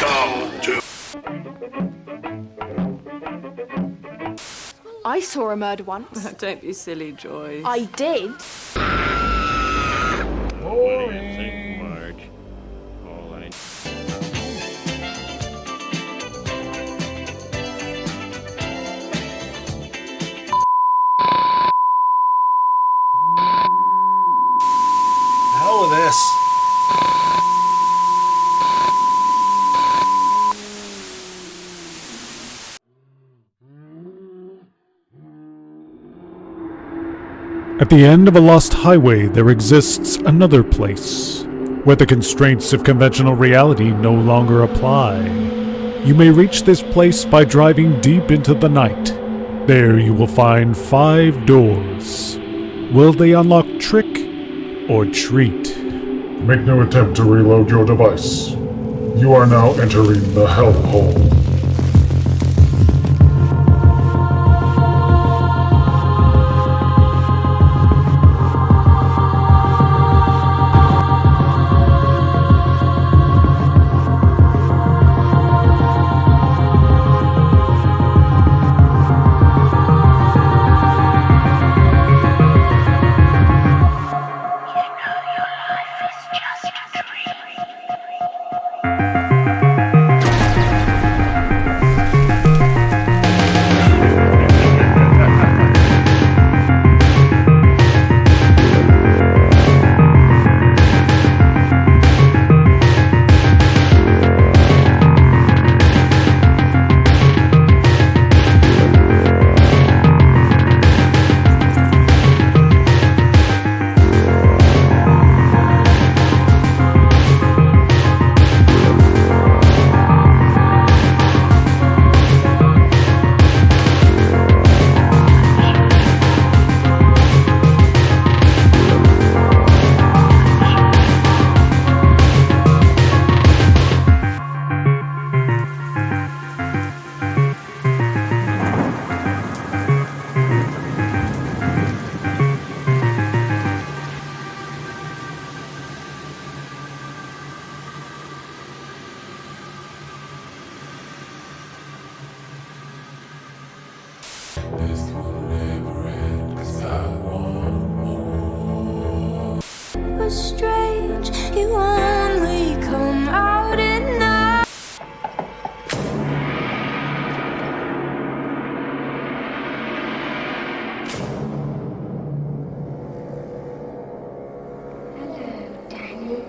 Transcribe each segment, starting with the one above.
Welcome to... I saw a murder once. Don't be silly, Joyce. I did. Hell with this. At the end of a lost highway, there exists another place, where the constraints of conventional reality no longer apply. You may reach this place by driving deep into the night. There you will find 5 doors. Will they unlock trick or treat? Make no attempt to reload your device. You are now entering the Hellhole. Strange, you only come out at night. Hello, Danny.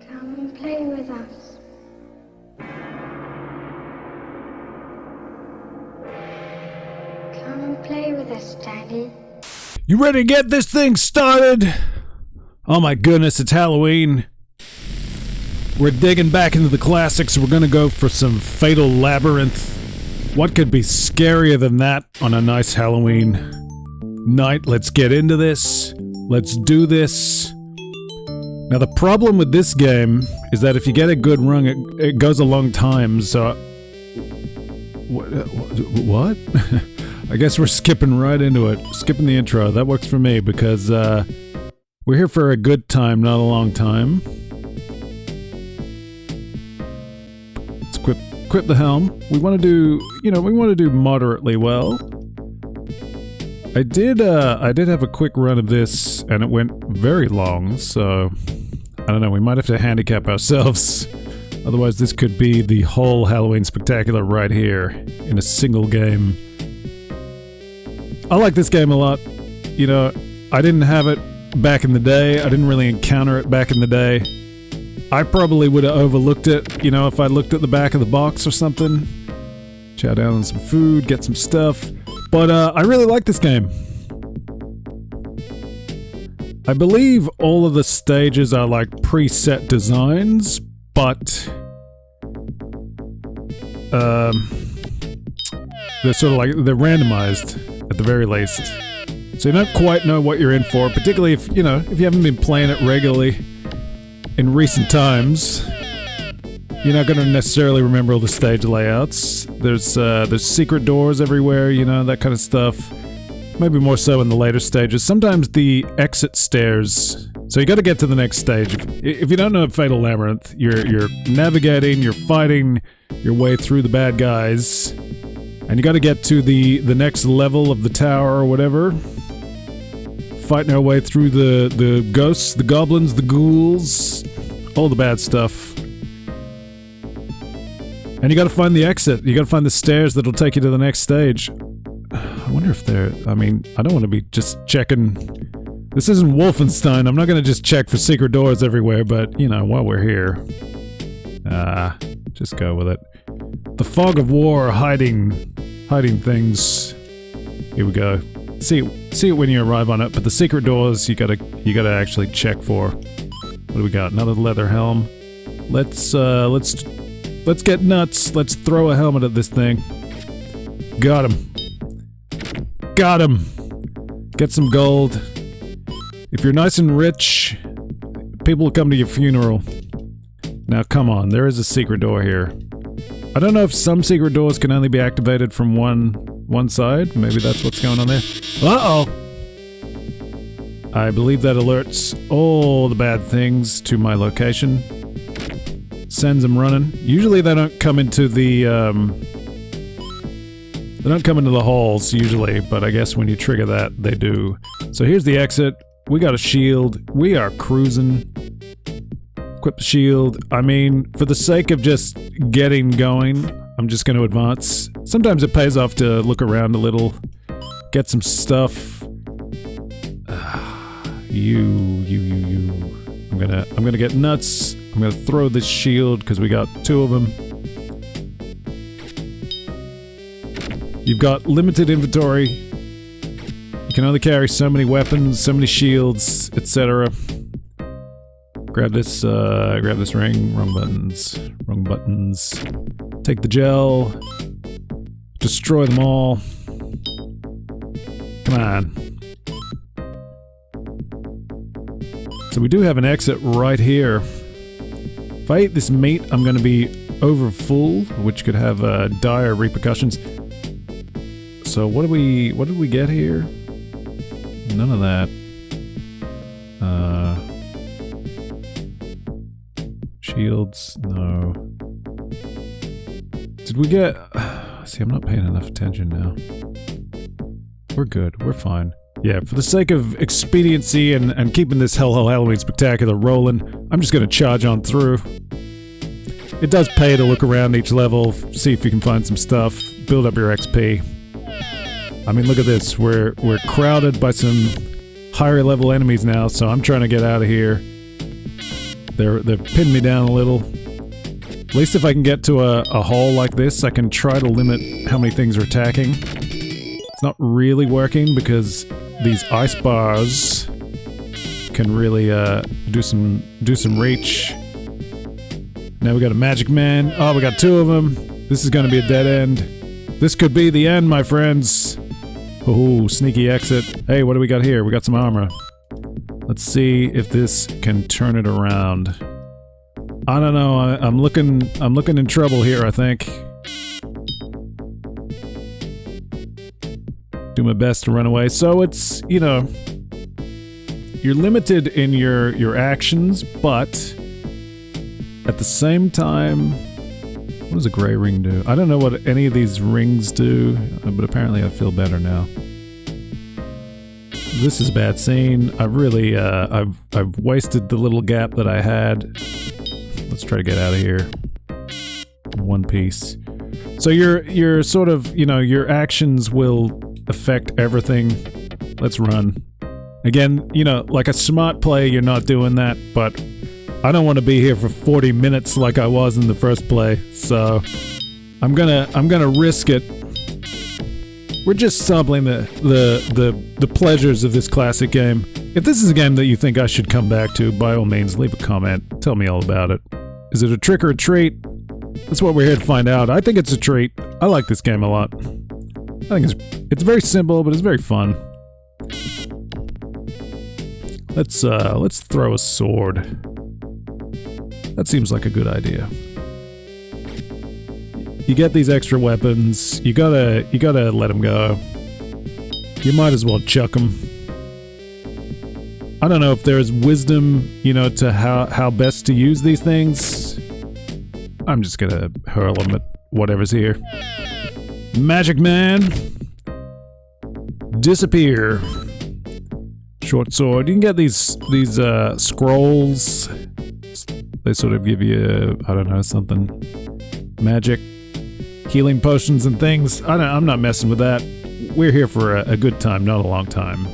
Come and play with us. Play with us, Daddy. You ready to get this thing started? Oh my goodness, it's Halloween. We're digging back into the classics. We're gonna go for some Fatal Labyrinth. What could be scarier than that on a nice Halloween night? Let's get into this. Let's do this. Now the problem with this game is that if you get a good run, it goes a long time, so... What? I guess we're skipping right into it. Skipping the intro. That works for me because we're here for a good time, not a long time. Let's equip the helm. We want to do, we want to do moderately well. I did have a quick run of this and it went very long, so I don't know, we might have to handicap ourselves. Otherwise this could be the whole Halloween Spectacular right here in a single game. I like this game a lot. I didn't have it back in the day. I didn't really encounter it back in the day. I probably would have overlooked it, if I looked at the back of the box or something. Chow down on some food, get some stuff. But I really like this game. I believe all of the stages are like preset designs, but they're sort of like, they're randomized at the very least. So you don't quite know what you're in for, particularly if, if you haven't been playing it regularly in recent times. You're not going to necessarily remember all the stage layouts. There's secret doors everywhere, that kind of stuff. Maybe more so in the later stages. Sometimes the exit stairs. So you got to get to the next stage. If you don't know Fatal Labyrinth, you're navigating, you're fighting your way through the bad guys, and you got to get to the next level of the tower or whatever. Fighting our way through the ghosts, the goblins, the ghouls, all the bad stuff. And you got to find the exit. You got to find the stairs that'll take you to the next stage. I wonder if they're... I mean, I don't want to be just checking... This isn't Wolfenstein. I'm not going to just check for secret doors everywhere, but, you know, while we're here... just go with it. The fog of war hiding things. Here we go. See it when you arrive on it, but the secret doors you gotta actually check for. What do we got? Another leather helm. Let's get nuts. Let's throw a helmet at this thing. Got him. Got him! Get some gold. If you're nice and rich, people will come to your funeral. Now come on, there is a secret door here. I don't know if some secret doors can only be activated from one side. Maybe that's what's going on there. Uh-oh! I believe that alerts all the bad things to my location. Sends them running. Usually they don't come into the, they don't come into the halls, usually, but I guess when you trigger that, they do. So here's the exit. We got a shield. We are cruising. Equip the shield. I mean, for the sake of just getting going, I'm just going to advance. Sometimes it pays off to look around a little, get some stuff. You. I'm gonna get nuts. I'm gonna throw this shield because we got 2 of them. You've got limited inventory. You can only carry so many weapons, so many shields, etc. Grab this ring. Wrong buttons. Wrong buttons. Take the gel. Destroy them all. Come on. So we do have an exit right here. If I eat this meat, I'm going to be over full, which could have dire repercussions. So what did we get here? None of that. Shields, no. Did we get... See, I'm not paying enough attention now. We're good. We're fine. Yeah, for the sake of expediency and keeping this Hellhole Halloween Spectacular rolling, I'm just gonna charge on through. It does pay to look around each level, see if you can find some stuff, build up your XP. I mean, look at this. We're crowded by some higher level enemies now, so I'm trying to get out of here. They've pinned me down a little. At least if I can get to a hole like this, I can try to limit how many things are attacking. It's not really working because these ice bars can really do some reach. Now we got a magic man. Oh, we got 2 of them. This is going to be a dead end. This could be the end, my friends. Oh, sneaky exit. Hey, what do we got here? We got some armor. Let's see if this can turn it around. I don't know. I'm looking in trouble here, I think. Do my best to run away. So it's, you know, you're limited in your actions, but at the same time, what does a gray ring do? I don't know what any of these rings do, but apparently I feel better now. This is a bad scene. I've really, I've wasted the little gap that I had. Let's try to get out of here. One piece. So you're sort of, you know, your actions will affect everything. Let's run. Again, you know, like a smart play, you're not doing that, but I don't want to be here for 40 minutes like I was in the first play, so I'm gonna risk it. We're just sampling the pleasures of this classic game. If this is a game that you think I should come back to, by all means, leave a comment. Tell me all about it. Is it a trick or a treat? That's what we're here to find out. I think it's a treat. I like this game a lot. I think it's very simple, but it's very fun. Let's throw a sword. That seems like a good idea. You get these extra weapons. You gotta let them go. You might as well chuck them. I don't know if there's wisdom, you know, to how best to use these things. I'm just gonna hurl them at whatever's here. Magic Man. Disappear. Short sword. You can get these scrolls. They sort of give you, I don't know, something. Magic. Healing potions and things. I'm not messing with that. We're here for a good time, not a long time.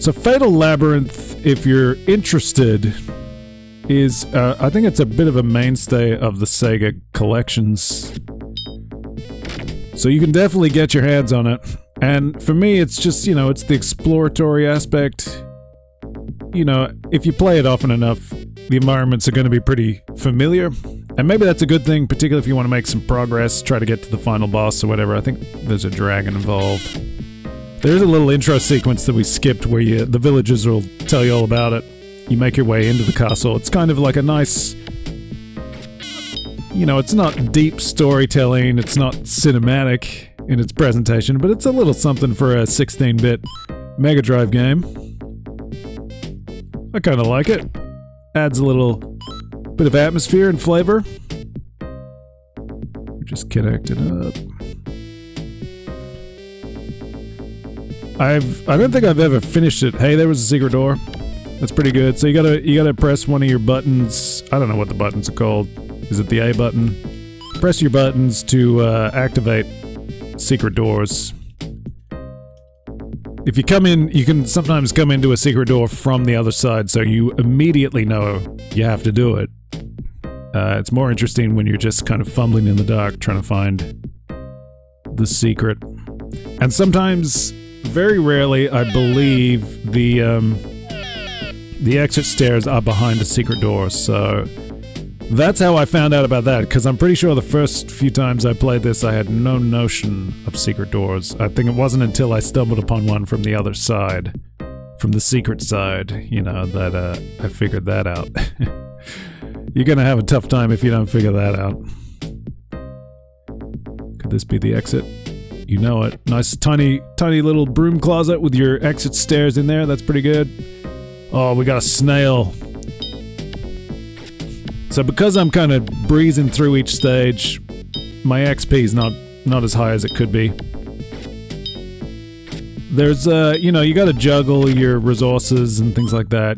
So Fatal Labyrinth, if you're interested, is, I think it's a bit of a mainstay of the Sega collections. So you can definitely get your hands on it. And for me, it's just, you know, it's the exploratory aspect. You know, if you play it often enough, the environments are going to be pretty familiar. And maybe that's a good thing, particularly if you want to make some progress, try to get to the final boss or whatever. I think there's a dragon involved. There's a little intro sequence that we skipped where the villagers will tell you all about it. You make your way into the castle. It's kind of like a nice... You know, it's not deep storytelling, it's not cinematic in its presentation, but it's a little something for a 16-bit Mega Drive game. I kind of like it. Adds a little bit of atmosphere and flavor. Just connect it up. I don't think I've ever finished it. Hey, there was a secret door. That's pretty good. So you gotta press one of your buttons. I don't know what the buttons are called. Is it the A button? Press your buttons to activate secret doors. If you come in, you can sometimes come into a secret door from the other side, so you immediately know you have to do it. It's more interesting when you're just kind of fumbling in the dark trying to find the secret. And sometimes, very rarely, I believe the exit stairs are behind a secret door, so that's how I found out about that, because I'm pretty sure the first few times I played this I had no notion of secret doors. I think it wasn't until I stumbled upon one from the other side, from the secret side, you know, that I figured that out. You're gonna have a tough time if you don't figure that out. Could this be the exit? You know it. Nice tiny little broom closet with your exit stairs in there. That's pretty good. Oh, we got a snail. So because I'm kind of breezing through each stage, my XP is not as high as it could be. There's, you know, you gotta juggle your resources and things like that.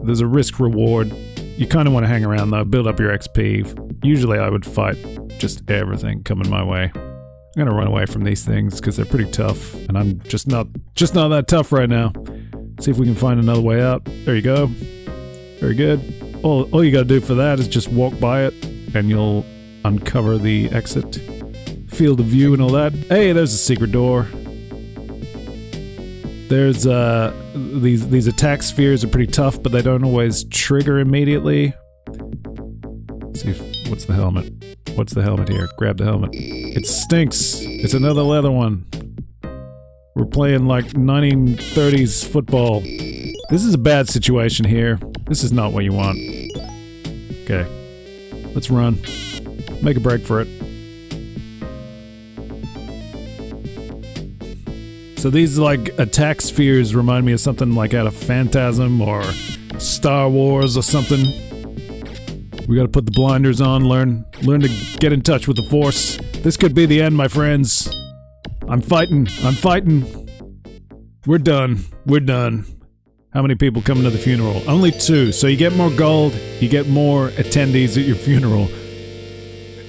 There's a risk reward. You kind of want to hang around though, build up your XP. Usually I would fight just everything coming my way. I'm gonna run away from these things because they're pretty tough, and I'm just not that tough right now. See if we can find another way out. There you go. Very good. All you gotta do for that is just walk by it, and you'll uncover the exit, field of view and all that. Hey, there's a secret door. There's these attack spheres are pretty tough, but they don't always trigger immediately. Let's see what's the helmet? What's the helmet here? Grab the helmet. It stinks. It's another leather one. We're playing like 1930s football. This is a bad situation here. This is not what you want. Okay. Let's run. Make a break for it. So these like attack spheres remind me of something like out of Phantasm or Star Wars or something. We gotta put the blinders on, learn to get in touch with the Force. This could be the end, my friends. I'm fighting. We're done. How many people coming to the funeral? Only 2, so you get more gold, you get more attendees at your funeral.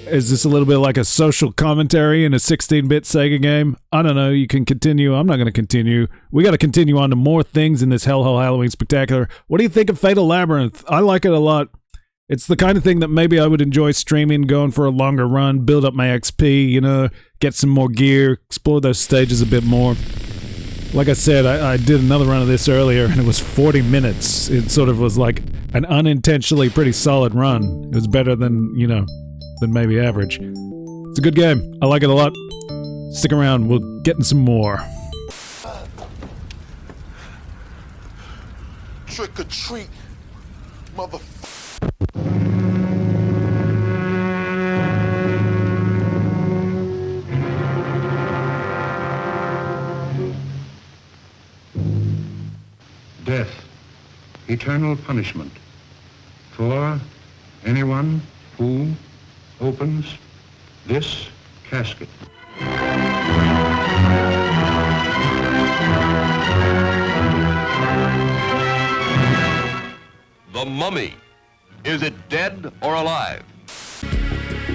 Is this a little bit like a social commentary in a 16-bit Sega game? I don't know, you can continue. I'm not going to continue. We got to continue on to more things in this Hellhole Halloween Spectacular. What do you think of Fatal Labyrinth? I like it a lot. It's the kind of thing that maybe I would enjoy streaming, going for a longer run, build up my XP, you know, get some more gear, explore those stages a bit more. Like I said, I did another run of this earlier, and it was 40 minutes. It sort of was like an unintentionally pretty solid run. It was better than, you know, than maybe average. It's a good game. I like it a lot. Stick around. We'll get in some more. Trick or treat, motherfucker. eternal punishment for anyone who opens this casket. The Mummy. Is it dead or alive?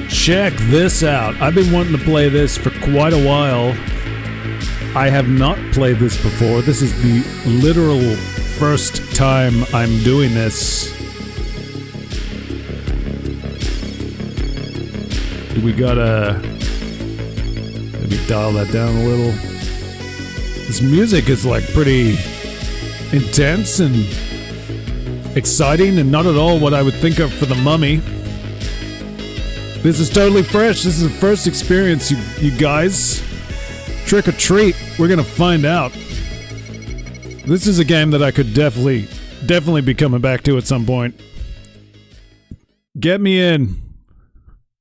Check this out. I've been wanting to play this for quite a while. I have not played this before. This is the literal first time I'm doing this. Do we gotta maybe dial that down a little? This music is like pretty intense and exciting and not at all what I would think of for The Mummy. This is totally fresh. This is the first experience, you guys. Trick or treat. We're gonna find out. This is a game that I could definitely be coming back to at some point. Get me in.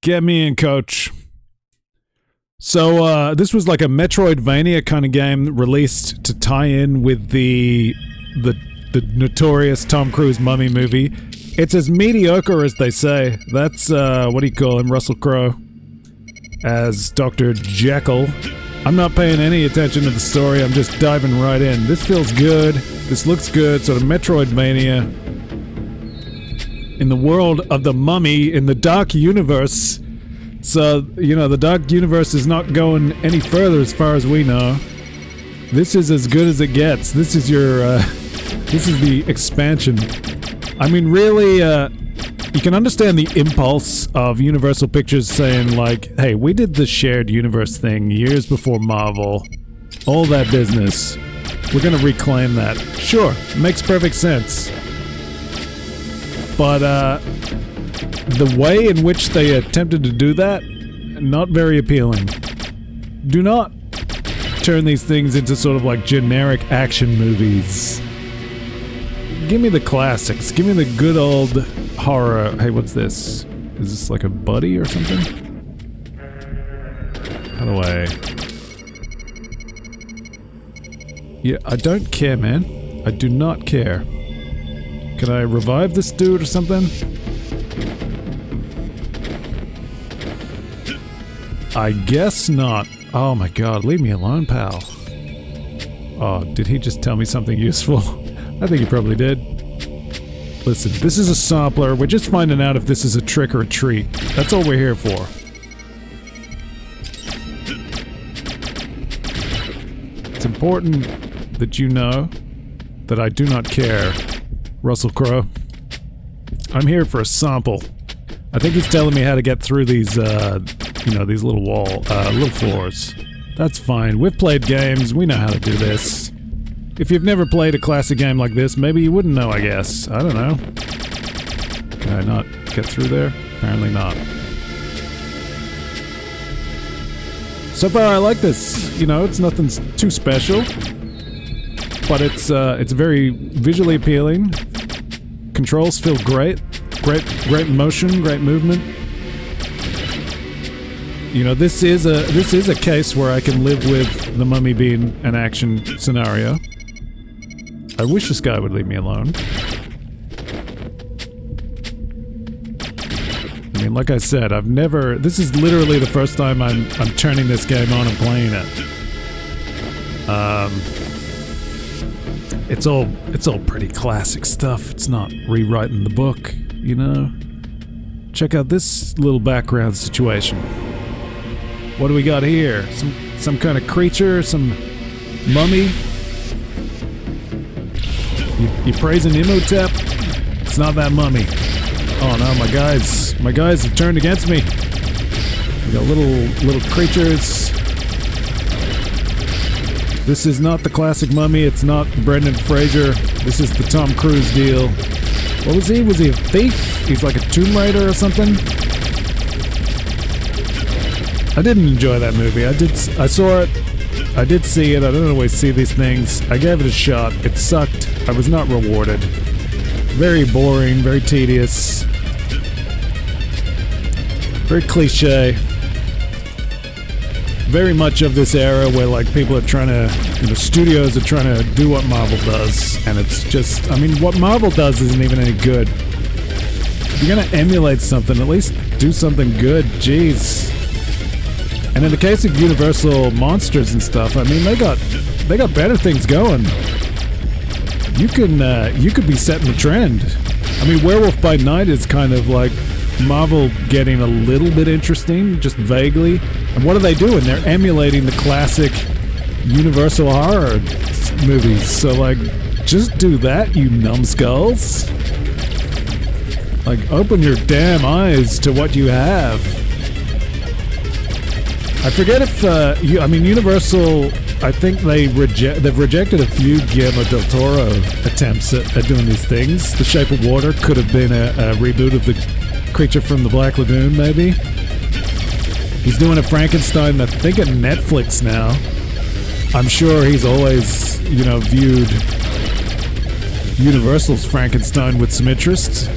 Get me in, coach. So, this was like a Metroidvania kind of game released to tie in with the notorious Tom Cruise Mummy movie. It's as mediocre as they say. That's, what do you call him? Russell Crowe as Dr. Jekyll. I'm not paying any attention to the story. I'm just diving right in. This feels good. This looks good. Sort of Metroidvania. In the world of the Mummy, in the Dark Universe. So, you know, the Dark Universe is not going any further as far as we know. This is as good as it gets. This is your, this is the expansion. I mean, really, you can understand the impulse of Universal Pictures saying, like, hey, we did the shared universe thing years before Marvel. All that business. We're gonna reclaim that. Sure, makes perfect sense. But, the way in which they attempted to do that, not very appealing. Do not turn these things into sort of like generic action movies. Give me the classics. Give me the good old horror. Hey, what's this? Is this like a buddy or something? How do I... Yeah, I don't care, man. I do not care. Can I revive this dude or something? I guess not. Oh my god, leave me alone, pal. Oh, did he just tell me something useful? I think he probably did. Listen, this is a sampler. We're just finding out if this is a trick or a treat. That's all we're here for. It's important that you know that I do not care, Russell Crowe. I'm here for a sample. I think he's telling me how to get through these, you know, these little little floors. That's fine. We've played games. We know how to do this. If you've never played a classic game like this, maybe you wouldn't know, I guess. I don't know. Can I not get through there? Apparently not. So far, I like this. You know, it's nothing too special. But it's very visually appealing. Controls feel great. Great motion, great movement. You know, this is a case where I can live with The Mummy being an action scenario. I wish this guy would leave me alone. I mean, like I said, I've never... This is literally the first time I'm turning this game on and playing it. It's all pretty classic stuff. It's not rewriting the book, you know? Check out this little background situation. What do we got here? Some kind of creature? Some mummy? You praising Imhotep? It's not that mummy. Oh no, my guys have turned against me. We got little creatures. This is not the classic Mummy. It's not Brendan Fraser. This is the Tom Cruise deal. What was he? Was he a thief? He's like a Tomb Raider or something? I didn't enjoy that movie. I saw it. I did see it. I don't always see these things. I gave it a shot. It sucked. I was not rewarded. Very boring, very tedious. Very cliche. very much of this era where like people are trying to, studios are trying to do what Marvel does, and it's just, I mean, what Marvel does isn't even any good. If you're gonna emulate something, at least do something good. Jeez. And in the case of Universal monsters and stuff, I mean, they got better things going. You could be setting the trend. I mean, Werewolf by Night is kind of like Marvel getting a little bit interesting, just vaguely. And what are they doing? They're emulating the classic Universal horror movies. So, like, just do that, you numbskulls. Like, open your damn eyes to what you have. I forget if, Universal, I think they've rejected a few Guillermo del Toro attempts at doing these things. The Shape of Water could have been a reboot of the Creature from the Black Lagoon, maybe. He's doing a Frankenstein, I think, at Netflix now. I'm sure he's always, viewed Universal's Frankenstein with some interest.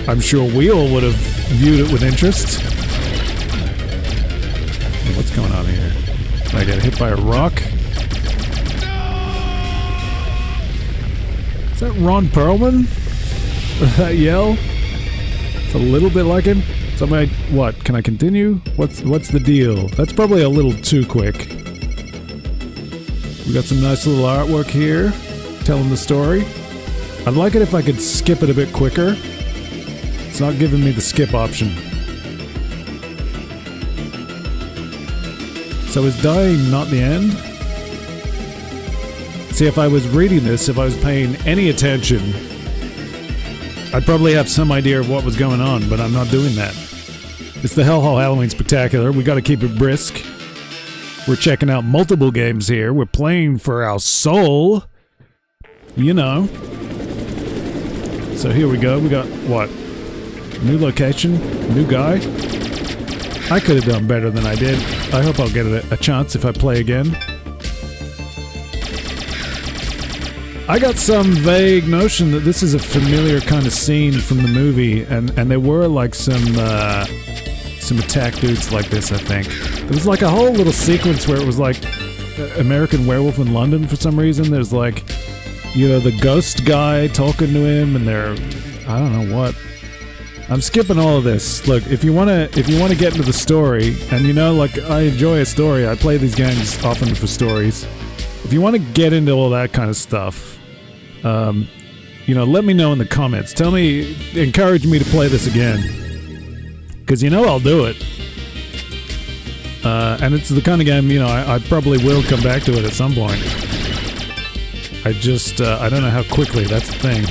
I'm sure we all would have viewed it with interest. What's going on here? Did I get hit by a rock? Is that Ron Perlman? That yell? It's a little bit like him. Somebody, what? Can I continue? What's the deal? That's probably a little too quick. We got some nice little artwork here, telling the story. I'd like it if I could skip it a bit quicker. It's not giving me the skip option. So is dying not the end? See, if I was reading this, if I was paying any attention, I'd probably have some idea of what was going on, but I'm not doing that. It's the Hellhole Halloween Spectacular. We gotta keep it brisk. We're checking out multiple games here. We're playing for our soul. So here we go. We got, what? New location? New guy? I could have done better than I did. I hope I'll get a chance if I play again. I got some vague notion that this is a familiar kind of scene from the movie, and there were like some attack dudes like this, I think. There was like a whole little sequence where it was like American Werewolf in London for some reason. There's like, the ghost guy talking to him, and they're, I don't know what. I'm skipping all of this. Look, if you wanna get into the story, and like I enjoy a story, I play these games often for stories. If you want to get into all that kind of stuff, let me know in the comments. Tell me, encourage me to play this again, because I'll do it. And it's the kind of game, I probably will come back to it at some point. I just, I don't know how quickly. That's the thing.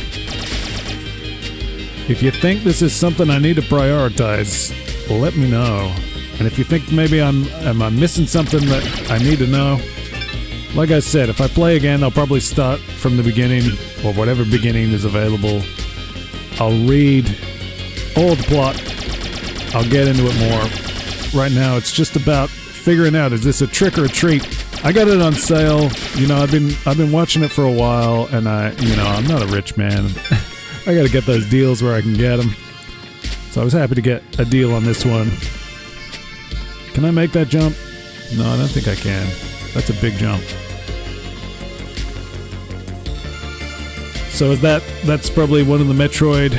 If you think this is something I need to prioritize, let me know. And if you think maybe am I missing something that I need to know, like I said, if I play again, I'll probably start from the beginning, or whatever beginning is available. I'll read all the plot. I'll get into it more. Right now, it's just about figuring out, is this a trick or a treat? I got it on sale. I've been watching it for a while, and I'm not a rich man. I gotta get those deals where I can get them. So I was happy to get a deal on this one. Can I make that jump? No, I don't think I can. That's a big jump. So that's probably one of the Metroid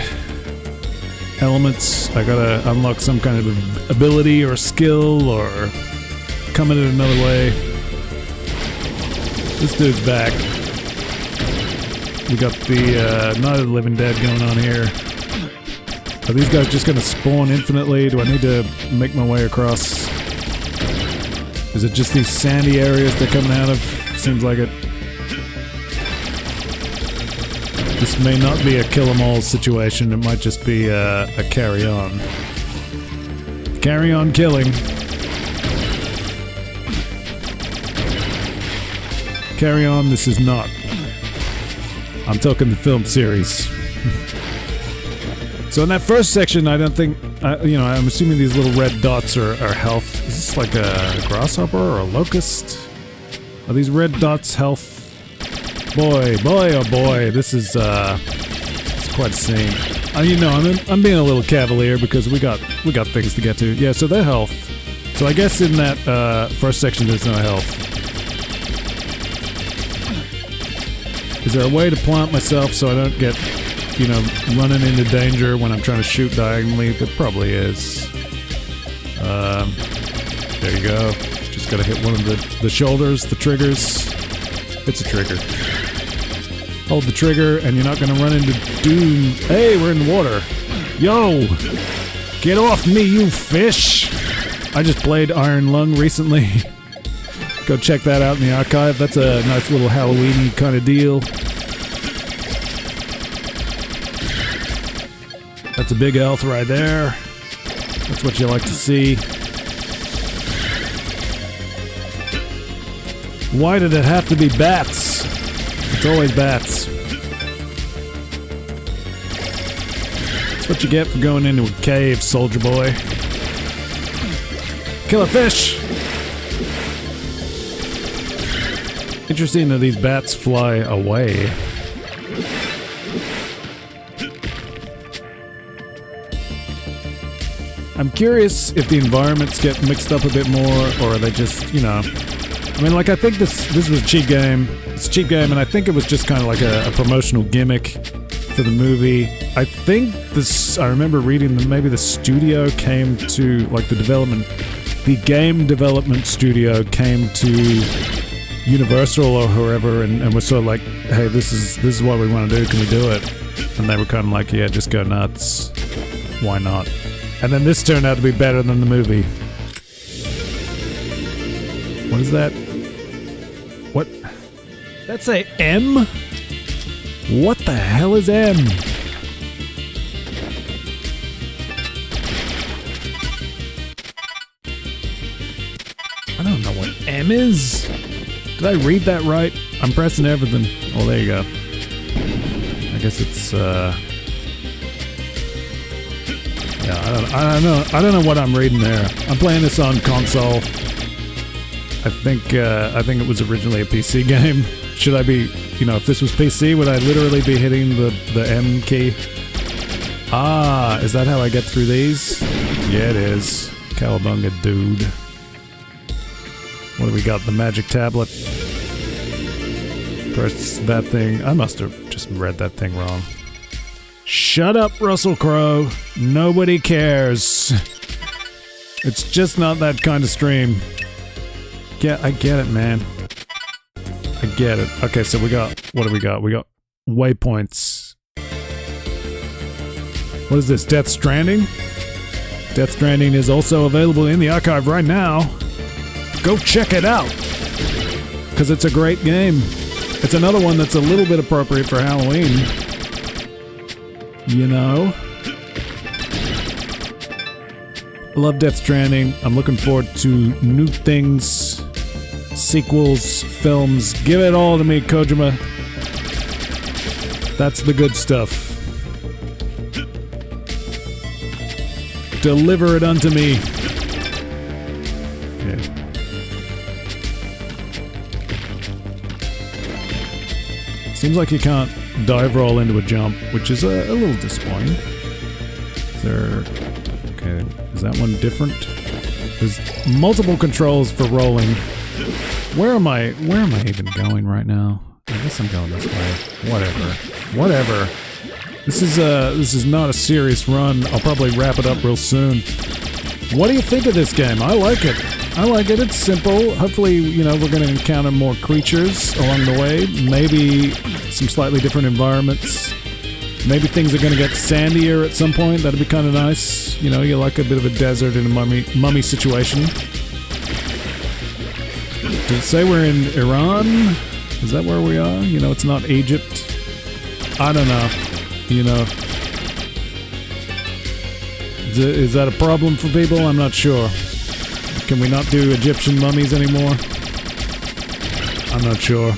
elements. I gotta unlock some kind of ability or skill or come at it another way. This dude's back. We got the Night of the Living Dead going on here. Are these guys just gonna spawn infinitely? Do I need to make my way across? Is it just these sandy areas they're coming out of? Seems like it. This may not be a kill 'em all situation. It might just be a carry on. Carry on killing. Carry on, this is not. I'm talking the film series. So in that first section, I don't think, I'm assuming these little red dots are health. Is this like a grasshopper or a locust? Are these red dots health? Boy, oh boy, this is it's quite a scene. I'm being a little cavalier because we got things to get to. Yeah, so their health. So I guess in that first section there's no health. Is there a way to plant myself so I don't get, you know, running into danger when I'm trying to shoot diagonally? There probably is. There you go. Just gotta hit one of the shoulders, the triggers. It's a trigger. Hold the trigger and you're not gonna run into doom. Hey, we're in the water. Yo! Get off me, you fish! I just played Iron Lung recently. Go check that out in the archive. That's a nice little Halloween kind of deal. That's a big elf right there. That's what you like to see. Why did it have to be bats? It's always bats. That's what you get for going into a cave, soldier boy. Kill a fish! Interesting that these bats fly away. I'm curious if the environments get mixed up a bit more, or are they just, you know... I mean, like, I think this was a cheap game. It's a cheap game, and I think it was just kind of like a promotional gimmick for the movie. I think this... I remember reading that maybe the studio came to, like, the game development studio came to Universal or whoever and was sort of like, hey, this is what we want to do, can we do it? And they were kind of like, yeah, just go nuts. Why not? And then this turned out to be better than the movie. What is that? What? That's a M? What the hell is M? I don't know what M is. Did I read that right? I'm pressing everything. Oh, there you go. I guess it's, yeah, I don't know what I'm reading there. I'm playing this on console. I think it was originally a PC game. Should I be, you know, if this was PC, would I literally be hitting the M key? Ah, is that how I get through these? Yeah, it is. Cowabunga, dude. What do we got? The magic tablet. Press that thing. I must have just read that thing wrong. Shut up, Russell Crowe. Nobody cares. It's just not that kind of stream. Yeah, I get it, man. I get it. Okay, so we got... What do we got? We got waypoints. What is this? Death Stranding? Death Stranding is also available in the archive right now. Go check it out! Because it's a great game. It's another one that's a little bit appropriate for Halloween. You know? I love Death Stranding. I'm looking forward to new things, sequels, films. Give it all to me, Kojima. That's the good stuff. Deliver it unto me. Yeah. Seems like you can't dive roll into a jump, which is a little disappointing. Is there... Okay, is that one different? There's multiple controls for rolling. Where am I even going right now? I guess I'm going this way. Whatever. This is not a serious run. I'll probably wrap it up real soon. What do you think of this game? I like it. It's simple. Hopefully, you know, we're going to encounter more creatures along the way. Maybe some slightly different environments. Maybe things are going to get sandier at some point. That'd be kind of nice. You know, you like a bit of a desert in a mummy situation. Did it say we're in Iran? Is that where we are? You know, it's not Egypt. I don't know. You know. Is that a problem for people? I'm not sure. Can we not do Egyptian mummies anymore? I'm not sure.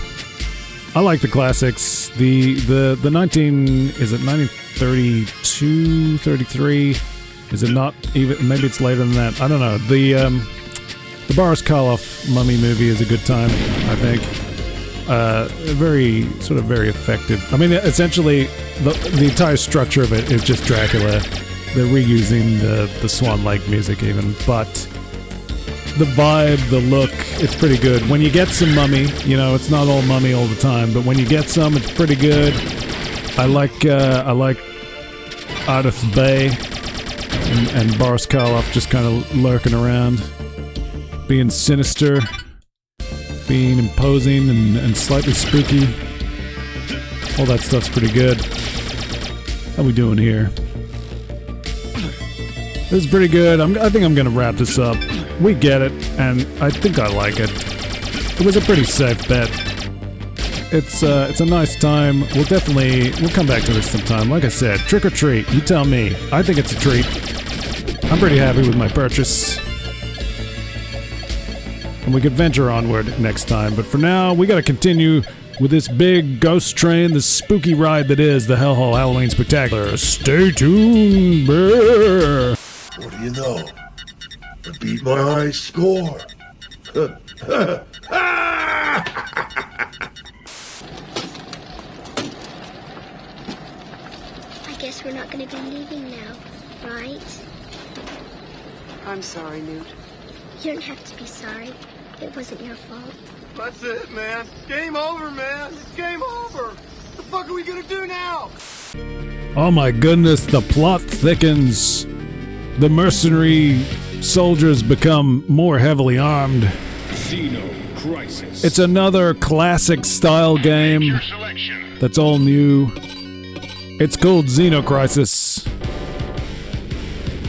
I like the classics. The 1932, 33? Is it not even? Maybe it's later than that. I don't know. The Boris Karloff mummy movie is a good time, I think. Very effective. I mean, essentially, the entire structure of it is just Dracula. They're reusing the Swan Lake music even, but the vibe, the look, it's pretty good. When you get some Mummy, you know, it's not all Mummy all the time, but when you get some, it's pretty good. I like Ardith Bay and Boris Karloff just kind of lurking around, being sinister, being imposing and slightly spooky. All that stuff's pretty good. How we doing here? This is pretty good. I think I'm gonna wrap this up. We get it, and I think I like it. It was a pretty safe bet. It's a nice time. We'll come back to this sometime. Like I said, trick or treat. You tell me. I think it's a treat. I'm pretty happy with my purchase. And we could venture onward next time. But for now, we gotta continue with this big ghost train, this spooky ride that is the Hellhole Halloween Spectacular. Stay tuned, brr. What do you know? I beat my high score. I guess we're not going to be leaving now, right? I'm sorry, Newt. You don't have to be sorry. It wasn't your fault. That's it, man. Game over, man. It's game over. What the fuck are we gonna do now? Oh my goodness, the plot thickens. The mercenary soldiers become more heavily armed. Xeno Crisis. It's another classic style game that's all new. It's called Xeno Crisis.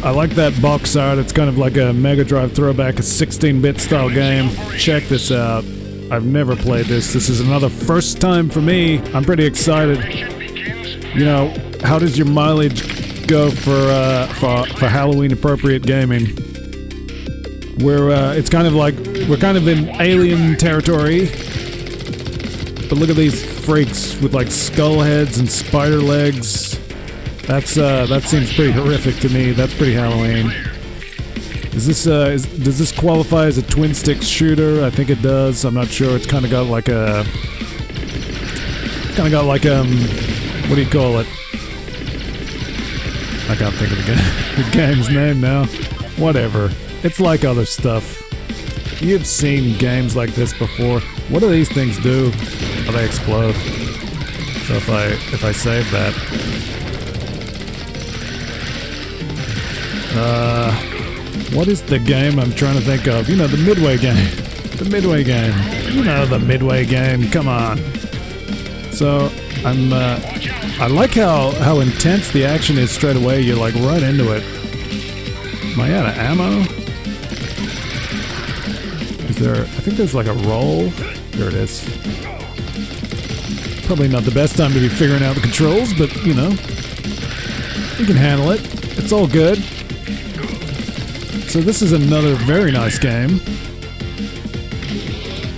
I like that box art. It's kind of like a Mega Drive throwback, a 16-bit style game. Check this out. I've never played this. This is another first time for me. I'm pretty excited. You know, how does your mileage go for Halloween appropriate gaming? It's kind of like we're kind of in alien territory. But look at these freaks with like skull heads and spider legs. That seems pretty horrific to me. That's pretty Halloween. Is this does this qualify as a twin stick shooter? I think it does. I'm not sure. It's kind of got like what do you call it? I can't think of the game's name now. Whatever. It's like other stuff. You've seen games like this before. What do these things do? Oh, they explode. So if I save that. What is the game I'm trying to think of? You know, the Midway game. The Midway game. You know the Midway game. Come on. So, I like how intense the action is straight away. You're like right into it. Am I out of ammo? Is there... I think there's like a roll. There it is. Probably not the best time to be figuring out the controls, but, you know. You can handle it. It's all good. So this is another very nice game.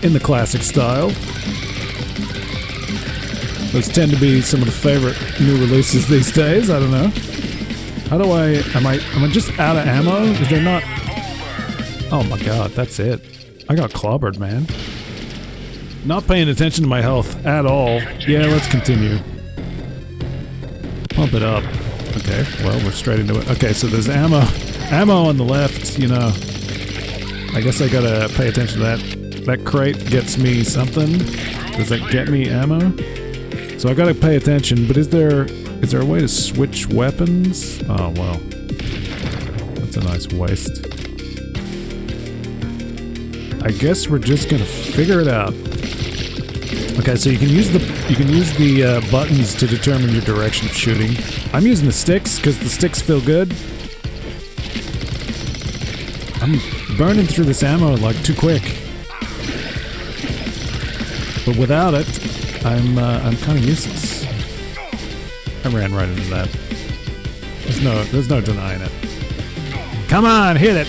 In the classic style. Those tend to be some of the favorite new releases these days. I don't know. How do am I just out of ammo? Is there not... Oh my god, that's it. I got clobbered, man. Not paying attention to my health at all. Yeah, let's continue. Pump it up. Okay, well, we're straight into it. Okay, so there's ammo. Ammo on the left, you know. I guess I gotta pay attention to that. That crate gets me something. Does that get me ammo? So I gotta pay attention, but is there a way to switch weapons? Oh, well. That's a nice waste. I guess we're just gonna figure it out. Okay, so you can use the buttons to determine your direction of shooting. I'm using the sticks because the sticks feel good. I'm burning through this ammo like too quick. But without it, I'm kind of useless. I ran right into that. There's no denying it. Come on, hit it.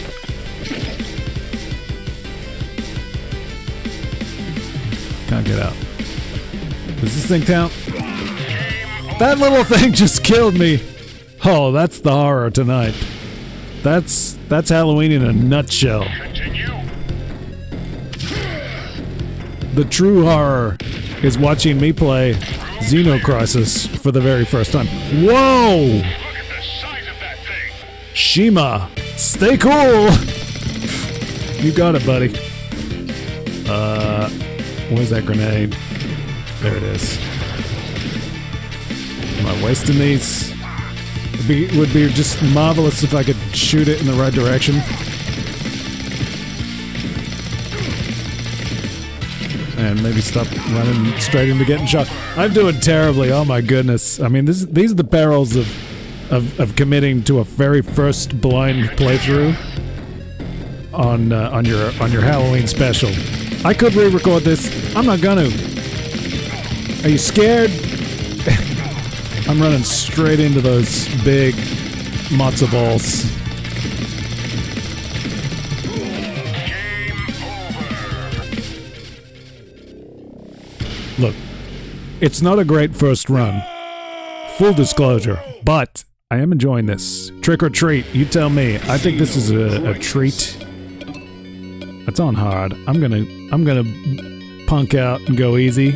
Can't get out. Does this thing count? That little thing just killed me. Oh, that's the horror tonight. That's Halloween in a nutshell. The true horror is watching me play Xeno Crisis for the very first time. Whoa! Look at the size of that thing. Shima, stay cool. You got it, buddy. Where's that grenade? There it is. Am I wasting these? It would be just marvelous if I could shoot it in the right direction. And maybe stop running straight into getting shot. I'm doing terribly. Oh my goodness. I mean, these are the perils of committing to a very first blind playthrough on your Halloween special. I could re-record this. I'm not gonna. Are you scared? I'm running straight into those big matzo balls. Look, it's not a great first run. Full disclosure, but I am enjoying this. Trick or treat, you tell me. I think this is a treat. It's on hard. I'm gonna punk out and go easy.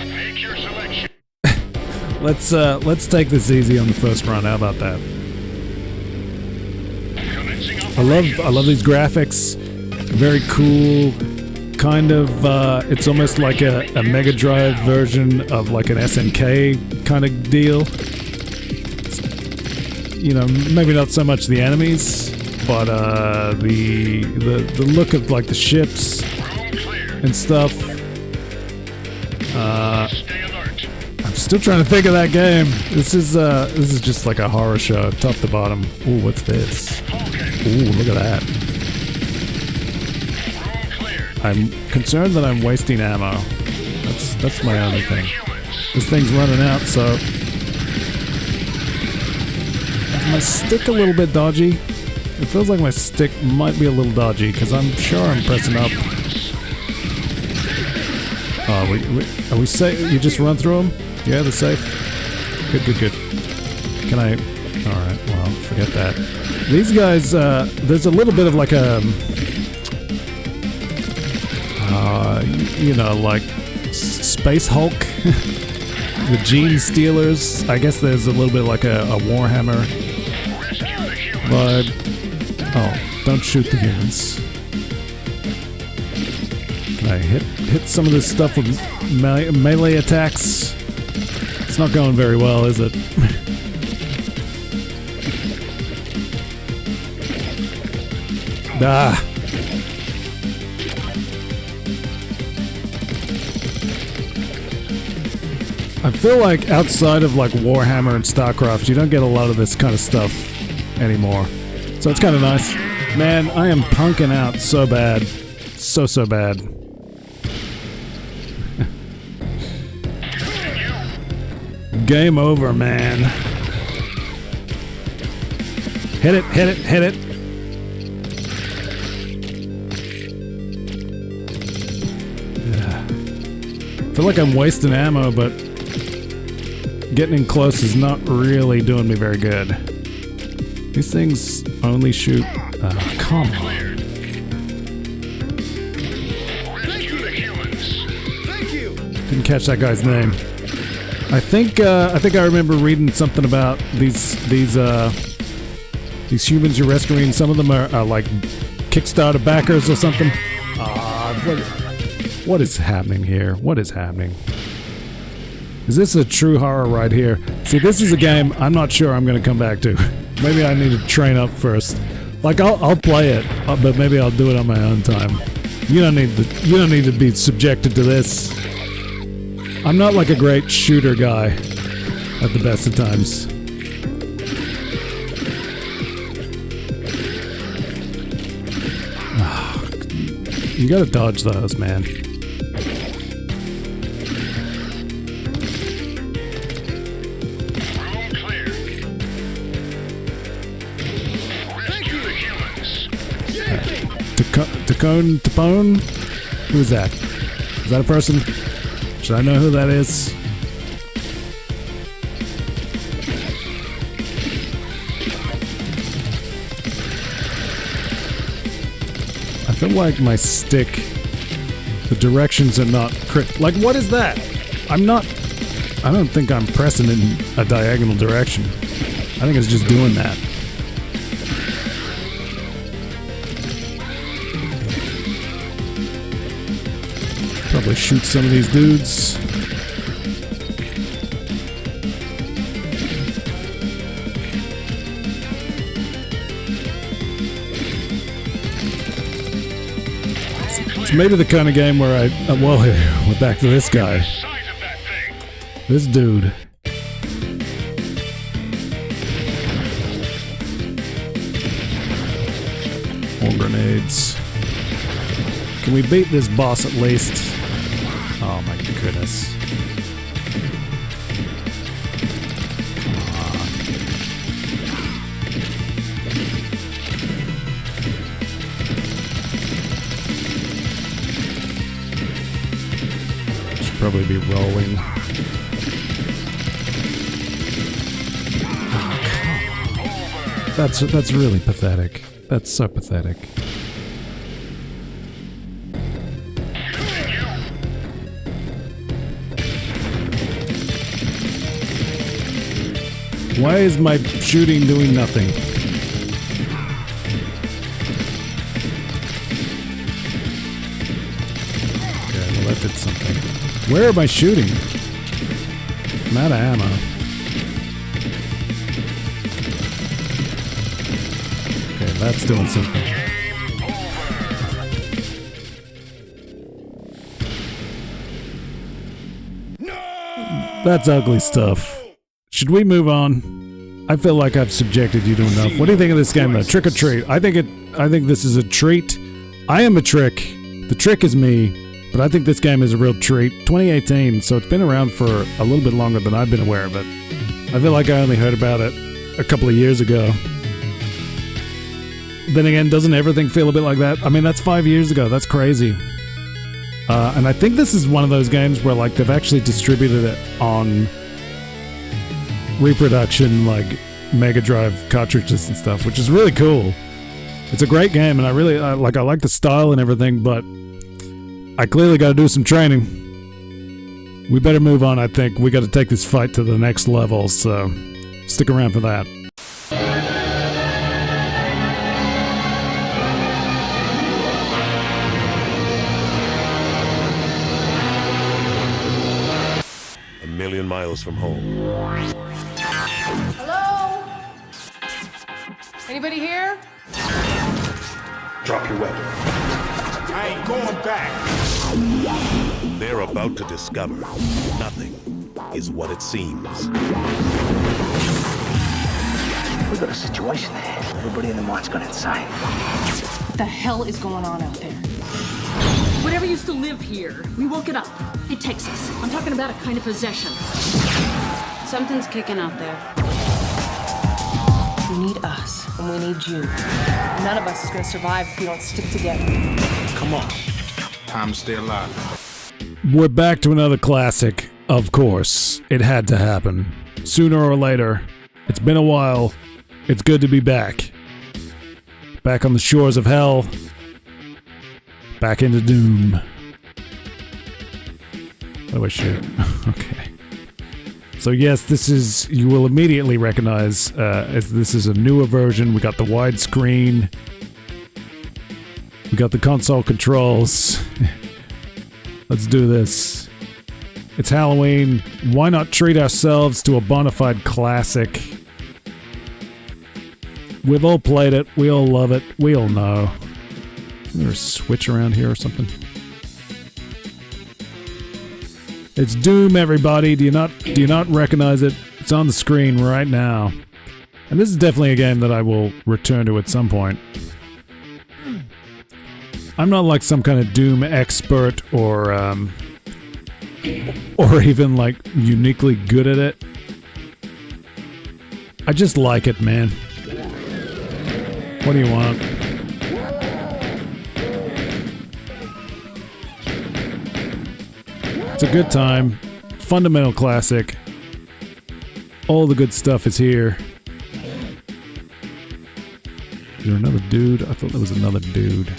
Make your selection. Let's take this easy on the first run. How about that? I love these graphics. Very cool. Kind of, it's almost like a Mega Drive version of like an SNK kind of deal. You know, maybe not so much the enemies, but the look of like the ships and stuff. I'm still trying to think of that game. This is just like a horror show, top to bottom. Ooh, what's this? Ooh, look at that. I'm concerned that I'm wasting ammo. That's my only thing. This thing's running out, so... Is my stick a little bit dodgy? It feels like my stick might be a little dodgy, because I'm sure I'm pressing up. Oh, are we safe? You just run through them? Yeah, they're safe? Good. Can I... Alright, well, forget that. These guys, there's a little bit of like a... you know, like Space Hulk, the Gene Stealers. I guess there's a little bit like a Warhammer vibe. Oh, don't shoot the humans. Can I hit some of this stuff with melee attacks? It's not going very well, is it? Ah. I feel like outside of like Warhammer and StarCraft, you don't get a lot of this kind of stuff anymore. So it's kind of nice. Man, I am punking out so bad. So bad. Game over, man. Hit it. I feel like I'm wasting ammo, but getting in close is not really doing me very good. These things only shoot... come on. Didn't catch that guy's name. I think I remember reading something about these humans you're rescuing. Some of them are like Kickstarter backers or something. What is happening here? What is happening? Is this a true horror right here? See, this is a game I'm not sure I'm going to come back to. Maybe I need to train up first. Like I'll play it, but maybe I'll do it on my own time. You don't need to be subjected to this. I'm not like a great shooter guy at the best of times. You gotta dodge those, man. Tapone? Who is that? Is that a person? Should I know who that is? I feel like my stick, the directions are not like, what is that? I don't think I'm pressing in a diagonal direction. I think it's just doing that. probably shoot some of these dudes. It's maybe the kind of game where well, here, we're back to this guy. This dude. More grenades. Can we beat this boss at least? Oh my goodness. Should probably be rolling. That's really pathetic. That's so pathetic. Why is my shooting doing nothing? Okay, well that did something. Where am I shooting? I'm out of ammo. Okay, that's doing something. That's ugly stuff. Should we move on? I feel like I've subjected you to enough. What do you think of this game though? Trick or treat? I think this is a treat. I am a trick. The trick is me, but I think this game is a real treat. 2018, so it's been around for a little bit longer than I've been aware of it. I feel like I only heard about it a couple of years ago. Then again, doesn't everything feel a bit like that? I mean, that's 5 years ago. That's crazy. And I think this is one of those games where like they've actually distributed it on reproduction, like Mega Drive cartridges and stuff, which is really cool. It's a great game, and I like the style and everything, but I clearly got to do some training. We better move on. I think we got to take this fight to the next level, so stick around for that. A million miles from home. Hello? Anybody here? Drop your weapon. I ain't going back. They're about to discover nothing is what it seems. We've got a situation there. Everybody in the mine's gone insane. What the hell is going on out there? Whatever used to live here, we woke it up. It takes us. I'm talking about a kind of possession. Something's kicking out there. We need us, and we need you. None of us is gonna survive if we don't stick together. Come on. Time to stay alive. We're back to another classic. Of course, it had to happen. Sooner or later. It's been a while. It's good to be back. Back on the shores of hell. Back into Doom. How do I shoot? Okay. So yes, this is, you will immediately recognize as this is a newer version. We got the widescreen. We got the console controls. Let's do this. It's Halloween. Why not treat ourselves to a bona fide classic? We've all played it. We all love it. We all know. Is there a switch around here or something? It's Doom, everybody. Do you not recognize it? It's on the screen right now. And this is definitely a game that I will return to at some point. I'm not like some kind of Doom expert or even like uniquely good at it. I just like it, man. What do you want? It's a good time. Fundamental classic. All the good stuff is here. Is there another dude? I thought there was another dude.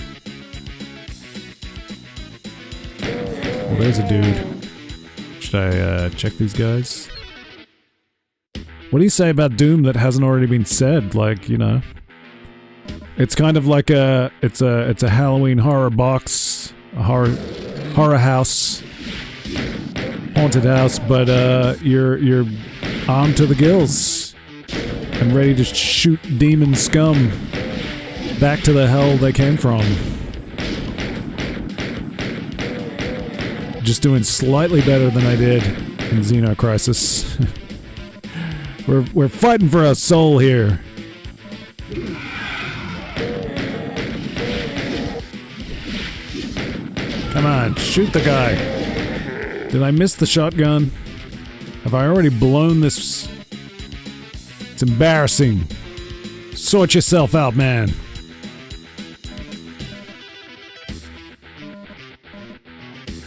Well, there's a dude. Should I check these guys? What do you say about Doom that hasn't already been said? Like, you know, it's kind of like it's a Halloween horror box, a horror horror house, haunted house, but you're armed to the gills and ready to shoot demon scum back to the hell they came from. Just doing slightly better than I did in Xeno Crisis. We're fighting for a soul here. Come on, shoot the guy. Did I miss the shotgun? Have I already blown this? It's embarrassing. Sort yourself out, man.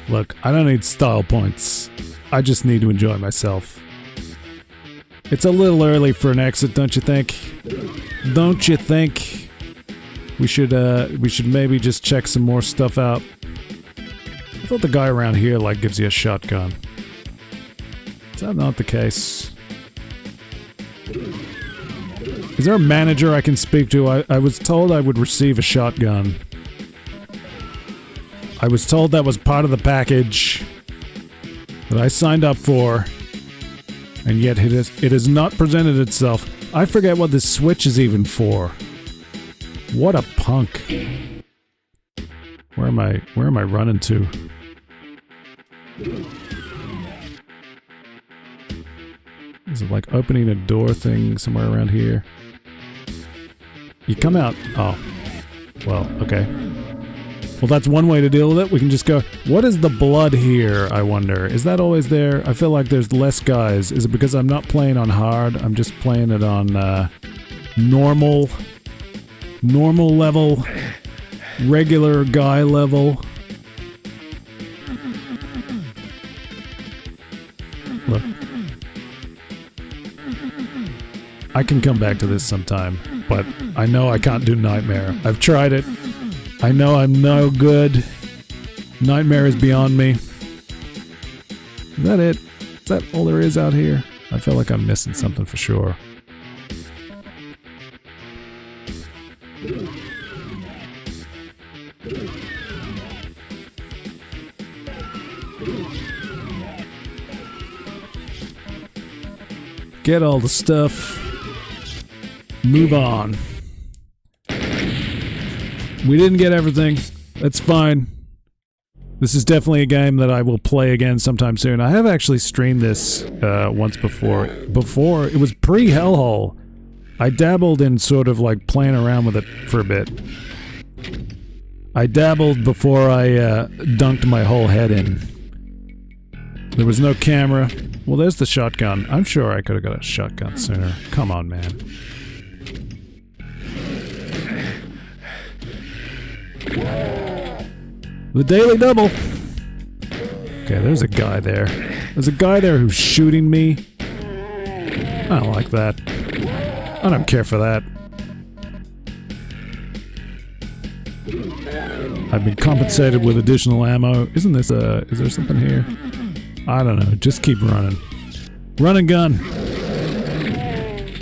Look, I don't need style points. I just need to enjoy myself. It's a little early for an exit, don't you think? Don't you think? We should maybe just check some more stuff out. I thought the guy around here, like, gives you a shotgun. Is that not the case? Is there a manager I can speak to? I was told I would receive a shotgun. I was told that was part of the package that I signed up for, and yet it has not presented itself. I forget what this switch is even for. What a punk. Where am I running to? Is it like opening a door thing somewhere around here? You come out. Oh. Well, okay. Well, that's one way to deal with it. We can just go, what is the blood here, I wonder? Is that always there? I feel like there's less guys. Is it because I'm not playing on hard? I'm just playing it on normal level, regular guy level. Look. I can come back to this sometime, but I know I can't do Nightmare. I've tried it. I know I'm no good. Nightmare is beyond me. Is that it? Is that all there is out here? I feel like I'm missing something for sure. Get all the stuff. Move on. We didn't get everything. That's fine. This is definitely a game that I will play again sometime soon. I have actually streamed this once before. Before, it was pre-Hellhole. I dabbled in sort of like playing around with it for a bit. I dabbled before I dunked my whole head in. There was no camera. Well, there's the shotgun. I'm sure I could have got a shotgun sooner. Come on, man. The Daily Double. Okay, there's a guy there. There's a guy there who's shooting me. I don't like that. I don't care for that. I've been compensated with additional ammo. Isn't this a... is there something here? I don't know. Just keep running. Run and gun.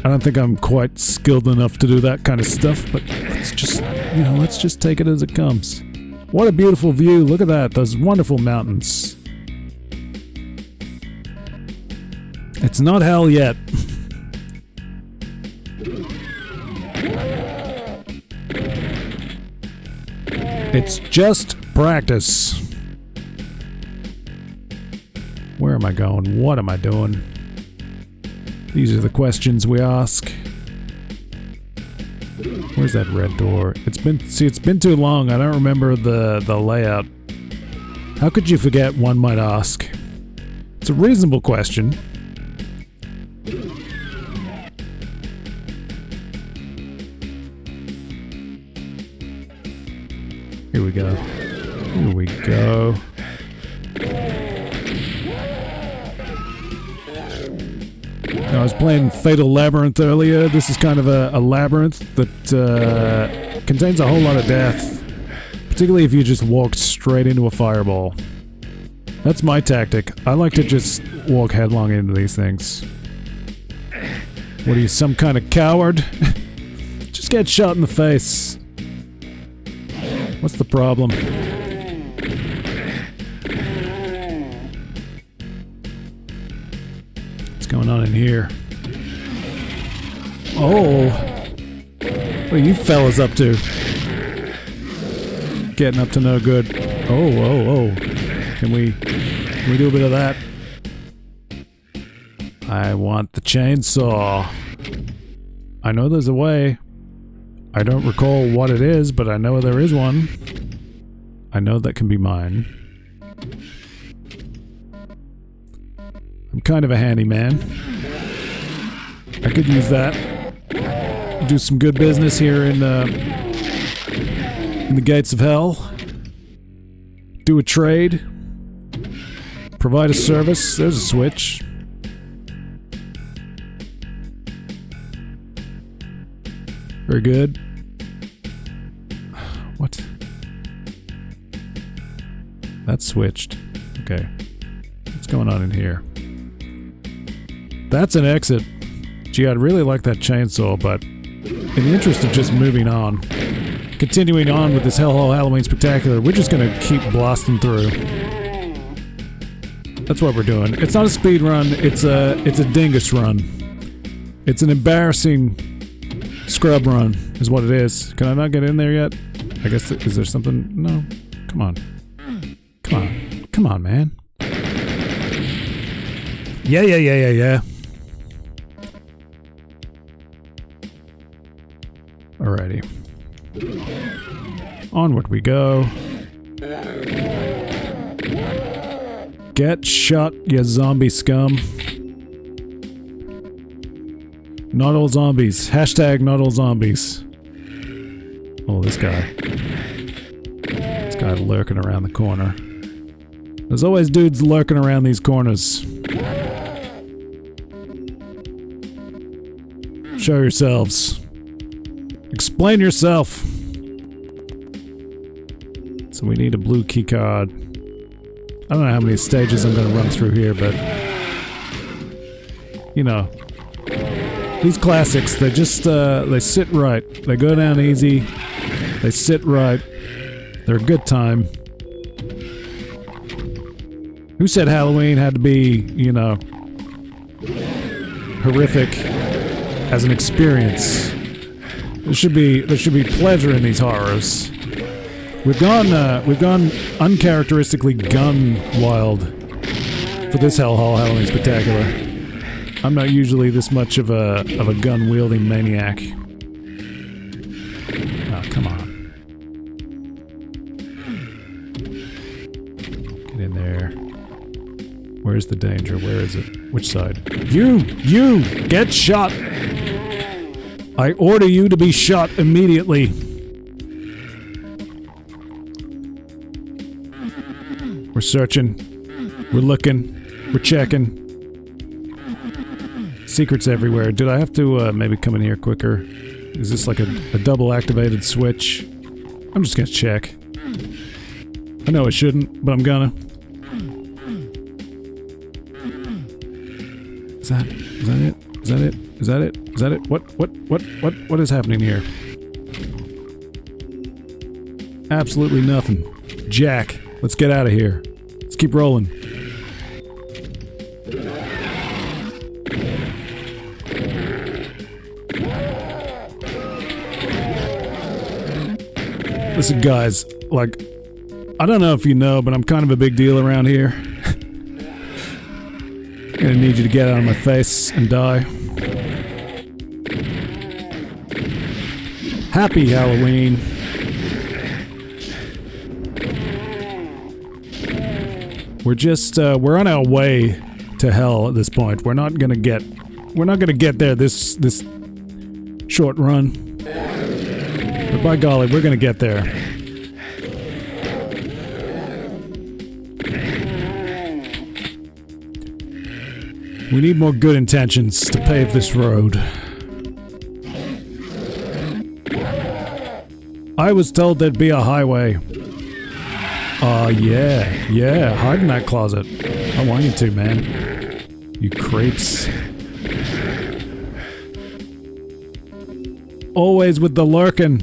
I don't think I'm quite skilled enough to do that kind of stuff, but let's just, you know, let's just take it as it comes. What a beautiful view. Look at that. Those wonderful mountains. It's not hell yet. It's just practice. Where am I going? What am I doing? These are the questions we ask. Where's that red door? It's been too long. I don't remember the layout. How could you forget, one might ask? It's a reasonable question. Here we go. Here we go. I was playing Fatal Labyrinth earlier. This is kind of a labyrinth that contains a whole lot of death. Particularly if you just walk straight into a fireball. That's my tactic. I like to just walk headlong into these things. What are you, some kind of coward? Just get shot in the face. What's the problem? going on in here? Oh. What are you fellas up to? Getting up to no good. Oh. Can we do a bit of that? I want the chainsaw. I know there's a way. I don't recall what it is, but I know there is one. I know that can be mine. I'm kind of a handyman. I could use that. Do some good business here in the gates of hell. Do a trade. Provide a service. There's a switch. Very good. What? That switched. Okay. What's going on in here? That's an exit. Gee, I'd really like that chainsaw, but in the interest of just moving on, continuing on with this Hellhole Halloween Spectacular, we're just gonna keep blasting through. That's what we're doing. It's not a speed run, it's a dingus run. It's an embarrassing scrub run, is what it is. Can I not get in there yet? I guess, is there something? No. Come on. Come on. Come on, man. Yeah. Alrighty. Onward we go. Get shot, you zombie scum. Not all zombies. Hashtag not all zombies. Oh, this guy. This guy lurking around the corner. There's always dudes lurking around these corners. Show yourselves. Explain yourself. So we need a blue key card. I don't know how many stages I'm gonna run through here, but you know, these classics, they just they sit right. They go down easy. They sit right. They're a good time. Who said Halloween had to be, you know, horrific as an experience? There should be pleasure in these horrors. We've gone uncharacteristically gun wild for this Hellhole Halloween Spectacular. I'm not usually this much of a gun wielding maniac. Oh, come on. Get in there. Where's the danger? Where is it? Which side? You! Get shot! I order you to be shot immediately. We're searching. We're looking. We're checking. Secrets everywhere. Did I have to maybe come in here quicker? Is this like a double activated switch? I'm just gonna check. I know I shouldn't, but I'm gonna. Is that it? Is that it? Is that it? Is that it? What is happening here? Absolutely nothing. Jack, let's get out of here. Let's keep rolling. Listen, guys, like, I don't know if you know, but I'm kind of a big deal around here. I'm gonna need you to get out of my face and die. Happy Halloween. We're just, we're on our way to hell at this point. We're not gonna get there this short run. But by golly, we're gonna get there. We need more good intentions to pave this road. I was told there'd be a highway. Yeah, hide in that closet. I want you to, man. You creeps. Always with the lurking.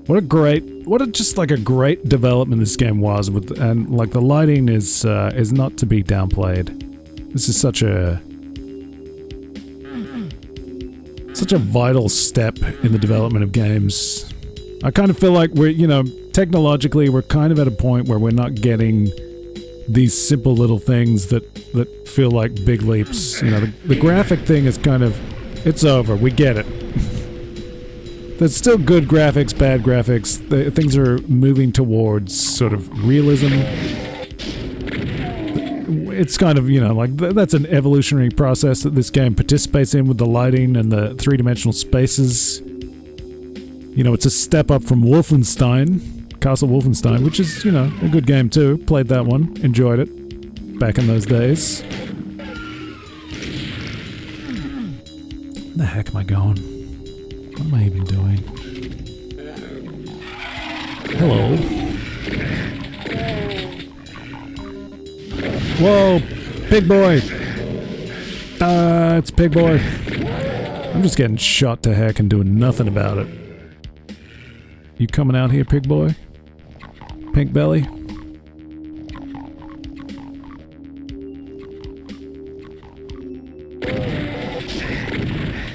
What a great just like a great development this game was, and like the lighting is not to be downplayed. This is such a vital step in the development of games. I kind of feel like we're, you know, technologically we're kind of at a point where we're not getting these simple little things that feel like big leaps. You know, the graphic thing is kind of, it's over. We get it. There's still good graphics, bad graphics. Things are moving towards sort of realism. It's kind of, you know, like that's an evolutionary process that this game participates in with the lighting and the three-dimensional spaces. You know, it's a step up from Wolfenstein, Castle Wolfenstein, which is, you know, a good game too. Played that one, enjoyed it back in those days. Where the heck am I going? What am I even doing? Hello. Whoa, Pig Boy! It's Pig Boy. I'm just getting shot to heck and doing nothing about it. You coming out here, Pig Boy? Pink Belly?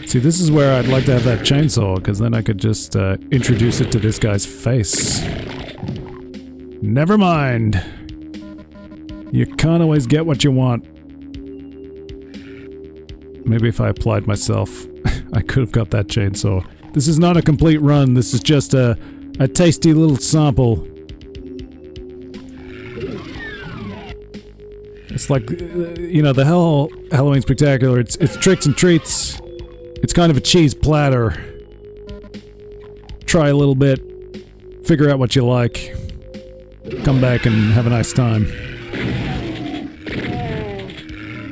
See, this is where I'd like to have that chainsaw, because then I could just introduce it to this guy's face. Never mind. You can't always get what you want. Maybe if I applied myself, I could have got that chainsaw. This is not a complete run, this is just a tasty little sample. It's like, you know, the Hellhole Halloween Spectacular, it's tricks and treats. It's kind of a cheese platter. Try a little bit, figure out what you like, come back and have a nice time.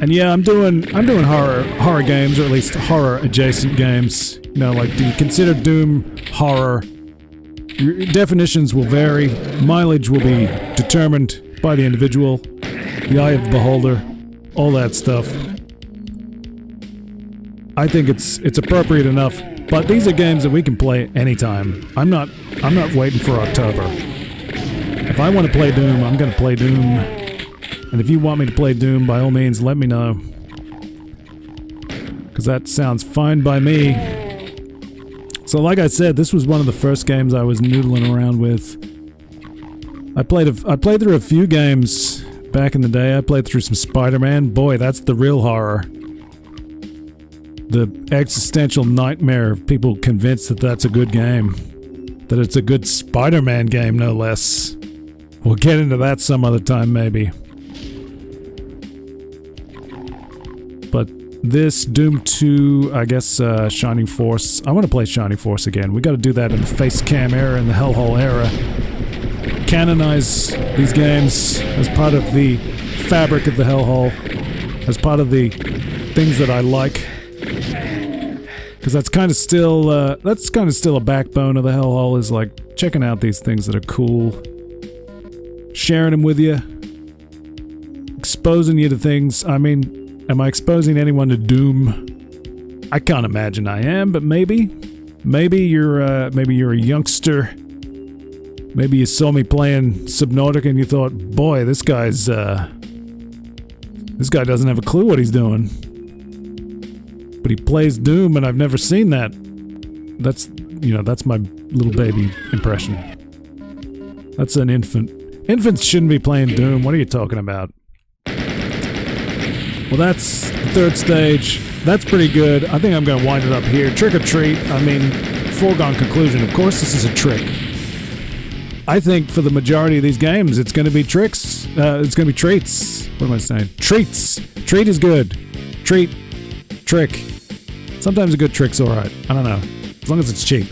And yeah, I'm doing horror games, or at least horror adjacent games. You know, like, do you consider Doom horror? Your definitions will vary. Mileage will be determined by the individual, the eye of the beholder, all that stuff. I think it's appropriate enough, but these are games that we can play anytime. I'm not waiting for October. If I want to play Doom, I'm gonna play Doom. And if you want me to play Doom, by all means, let me know. Because that sounds fine by me. So like I said, this was one of the first games I was noodling around with. I played through a few games back in the day. I played through some Spider-Man. Boy, that's the real horror. The existential nightmare of people convinced that that's a good game. That it's a good Spider-Man game, no less. We'll get into that some other time, maybe. But this, Doom 2, I guess Shining Force. I want to play Shining Force again. We got to do that in the face cam era, in the Hellhole era. Canonize these games as part of the fabric of the Hellhole, as part of the things that I like. Because that's kind of still a backbone of the Hellhole, is like checking out these things that are cool, sharing them with you, exposing you to things. I mean, am I exposing anyone to Doom? I can't imagine I am, but maybe you're a youngster. Maybe you saw me playing Subnautica and you thought, boy, this guy doesn't have a clue what he's doing. But he plays Doom, and I've never seen that. That's my little baby impression. That's an infant. Infants shouldn't be playing Doom. What are you talking about? Well, that's the third stage. That's pretty good. I think I'm going to wind it up here. Trick or treat. I mean, foregone conclusion. Of course, this is a trick. I think for the majority of these games, it's going to be tricks. It's going to be treats. What am I saying? Treats. Treat is good. Treat. Trick. Sometimes a good trick's alright. I don't know. As long as it's cheap.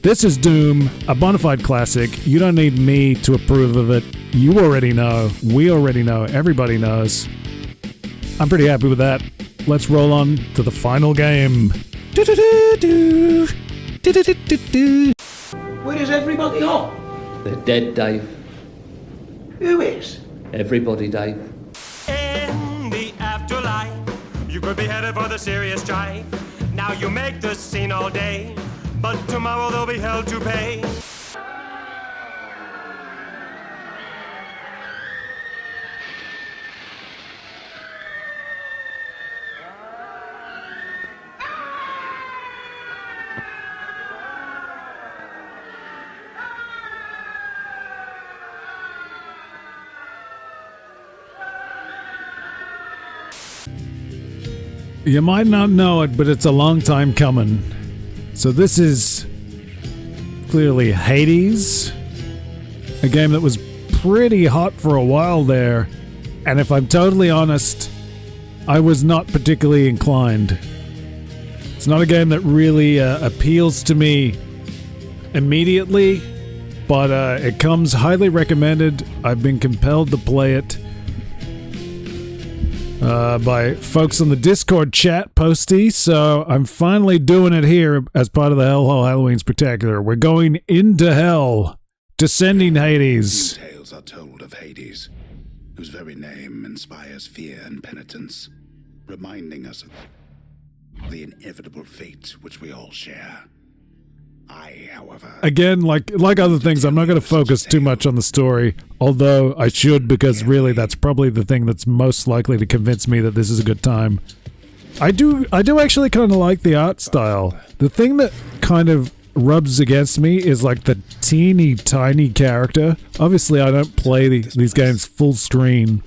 This is Doom, a bona fide classic. You don't need me to approve of it. You already know. We already know. Everybody knows. I'm pretty happy with that. Let's roll on to the final game. Where is everybody gone? They're dead, Dave. Who is? Everybody, Dave. In the afterlife, you could be headed for the serious strife. Now you make the scene all day, but tomorrow there'll be hell to pay. You might not know it, but it's a long time coming. So this is clearly Hades, a game that was pretty hot for a while there, and if I'm totally honest, I was not particularly inclined. It's not a game that really appeals to me immediately, but it comes highly recommended. I've been compelled to play it by folks on the Discord chat posty, so I'm finally doing it here as part of the Hellhole Halloween Spectacular. We're going into hell, descending Hades. Few tales are told of Hades, whose very name inspires fear and penitence, reminding us of the inevitable fate which we all share. I, however... Again, like other things, I'm not going to focus too much on the story, although I should, because really that's probably the thing that's most likely to convince me that this is a good time. I do actually kind of like the art style. The thing that kind of rubs against me is like the teeny tiny character. Obviously, I don't play these games full screen,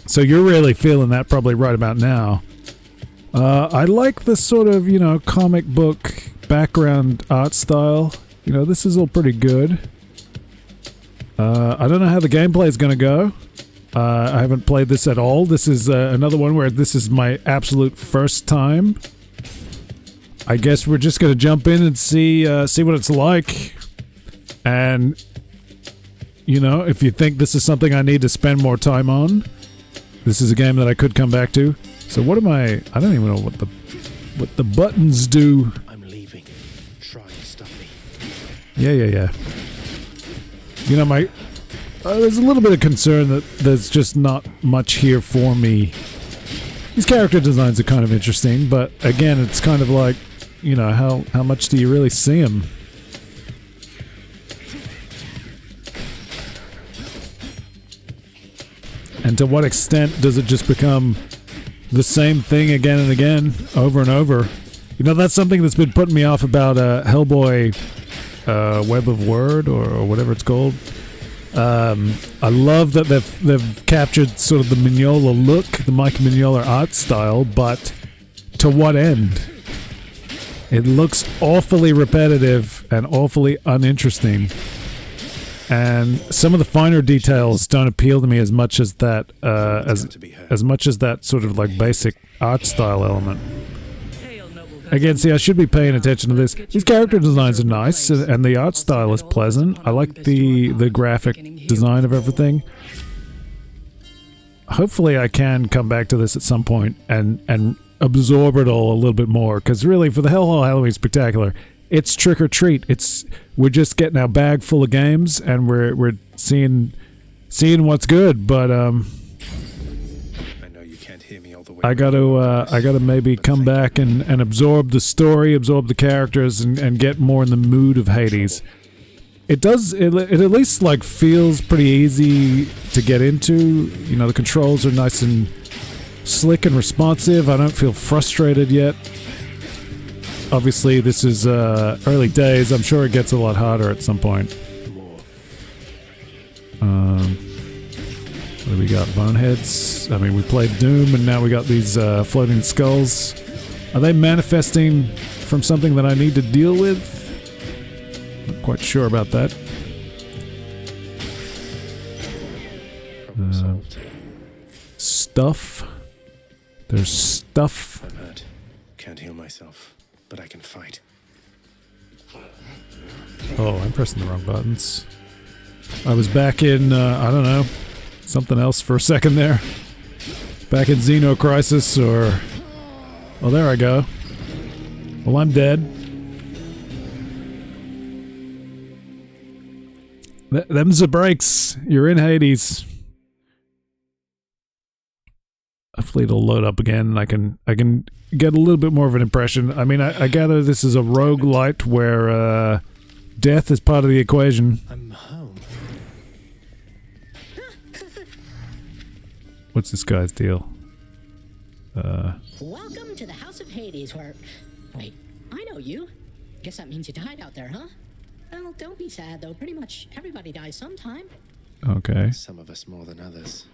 so you're really feeling that probably right about now. I like the sort of, you know, comic book background art style. You know, this is all pretty good. I don't know how the gameplay is going to go. I haven't played this at all. This is another one where this is my absolute first time. I guess we're just going to jump in and see what it's like. And, you know, if you think this is something I need to spend more time on, this is a game that I could come back to. So what am I don't even know what the buttons do. I'm leaving. Try and stop me. Yeah. You know, there's a little bit of concern that there's just not much here for me. These character designs are kind of interesting, but again, it's kind of like, you know, how much do you really see them? And to what extent does it just become the same thing again and again, over and over? You know, that's something that's been putting me off about Hellboy Web of Word, or whatever it's called. I love that they've captured sort of the Mignola look, the Mike Mignola art style, but to what end? It looks awfully repetitive and awfully uninteresting. And some of the finer details don't appeal to me as much as that, as much as that sort of like basic art style element. Again, see, I should be paying attention to this. These character designs are nice, and the art style is pleasant. I like the graphic design of everything. Hopefully I can come back to this at some point and absorb it all a little bit more, because really, for the Hellhole Halloween Spectacular, it's trick or treat. We're just getting our bag full of games, and we're seeing what's good. But I know you can't hear me all the way. I gotta maybe come back and absorb the story, absorb the characters, and get more in the mood of Hades. It at least like feels pretty easy to get into. You know, the controls are nice and slick and responsive. I don't feel frustrated yet. Obviously, this is early days. I'm sure it gets a lot harder at some point. What do we got? Boneheads? I mean, we played Doom, and now we got these floating skulls. Are they manifesting from something that I need to deal with? Not quite sure about that. Stuff. There's stuff. I'm hurt. Can't heal myself, but I can fight. Oh, I'm pressing the wrong buttons. I was back in, I don't know, something else for a second there. Back in Xeno Crisis, or... Oh, there I go. Well, I'm dead. Them's the breaks. You're in Hades. Hopefully it'll load up again, and I can get a little bit more of an impression. I mean, I gather this is a roguelite where death is part of the equation. I'm home. What's this guy's deal? Welcome to the House of Hades, where... Wait, I know you. Guess that means you died out there, huh? Well, don't be sad, though. Pretty much everybody dies sometime. Okay. Some of us more than others.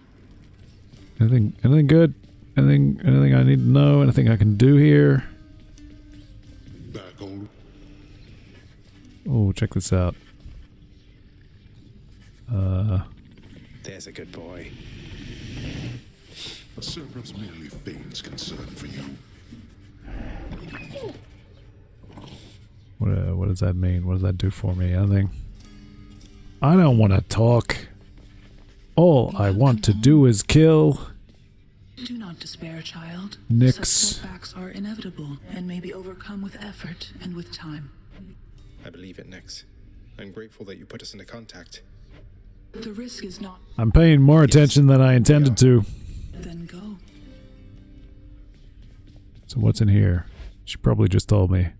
Anything good? Anything I need to know? Anything I can do here? Back on. Oh, check this out. There's a good boy. A servant merely feigns concern for you. What does that mean? What does that do for me? Anything? I don't want to talk. All I want to do is kill. Do not despair, child. Nix. Such setbacks are inevitable and may be overcome with effort and with time. I believe it, Nix. I'm grateful that you put us into contact. The risk is not. I'm paying more attention than I intended to. Then go. So what's in here? She probably just told me.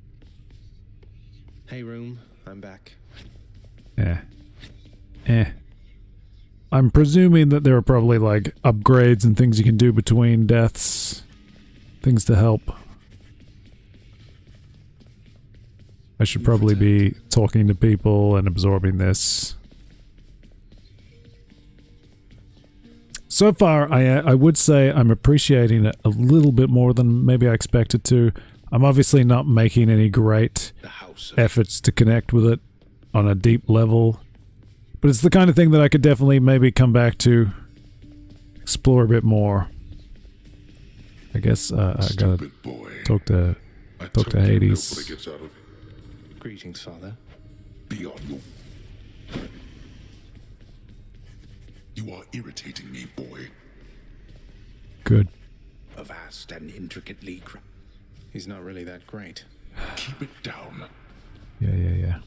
Hey, room. I'm back. I'm presuming that there are probably like upgrades and things you can do between deaths. Things to help. I should probably be talking to people and absorbing this. So far, I would say I'm appreciating it a little bit more than maybe I expected to. I'm obviously not making any great efforts to connect with it on a deep level. But it's the kind of thing that I could definitely maybe come back to, explore a bit more. I guess I gotta talk to Hades. Greetings, Father. Be on you. You are irritating me, boy. Good. A vast and intricately. He's not really that great. Keep it down. Yeah.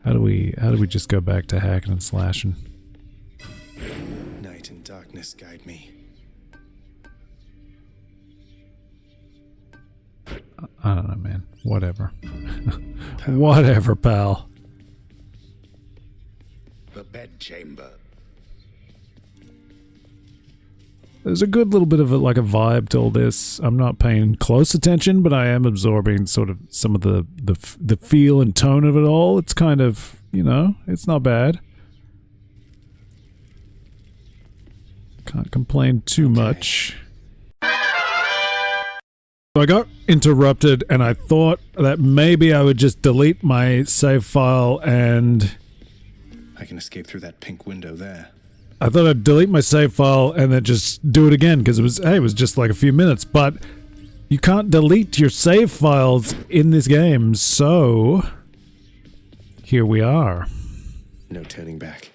How do we just go back to hacking and slashing? Night and darkness guide me. I don't know, man. Whatever. Whatever, pal. The bedchamber. There's a good little bit of like a vibe to all this. I'm not paying close attention, but I am absorbing sort of some of the feel and tone of it all. It's kind of, you know, it's not bad. Can't complain too much. So I got interrupted and I thought that maybe I would just delete my save file and... I can escape through that pink window there. I thought I'd delete my save file and then just do it again because it was just like a few minutes, but you can't delete your save files in this game, so here we are. No turning back.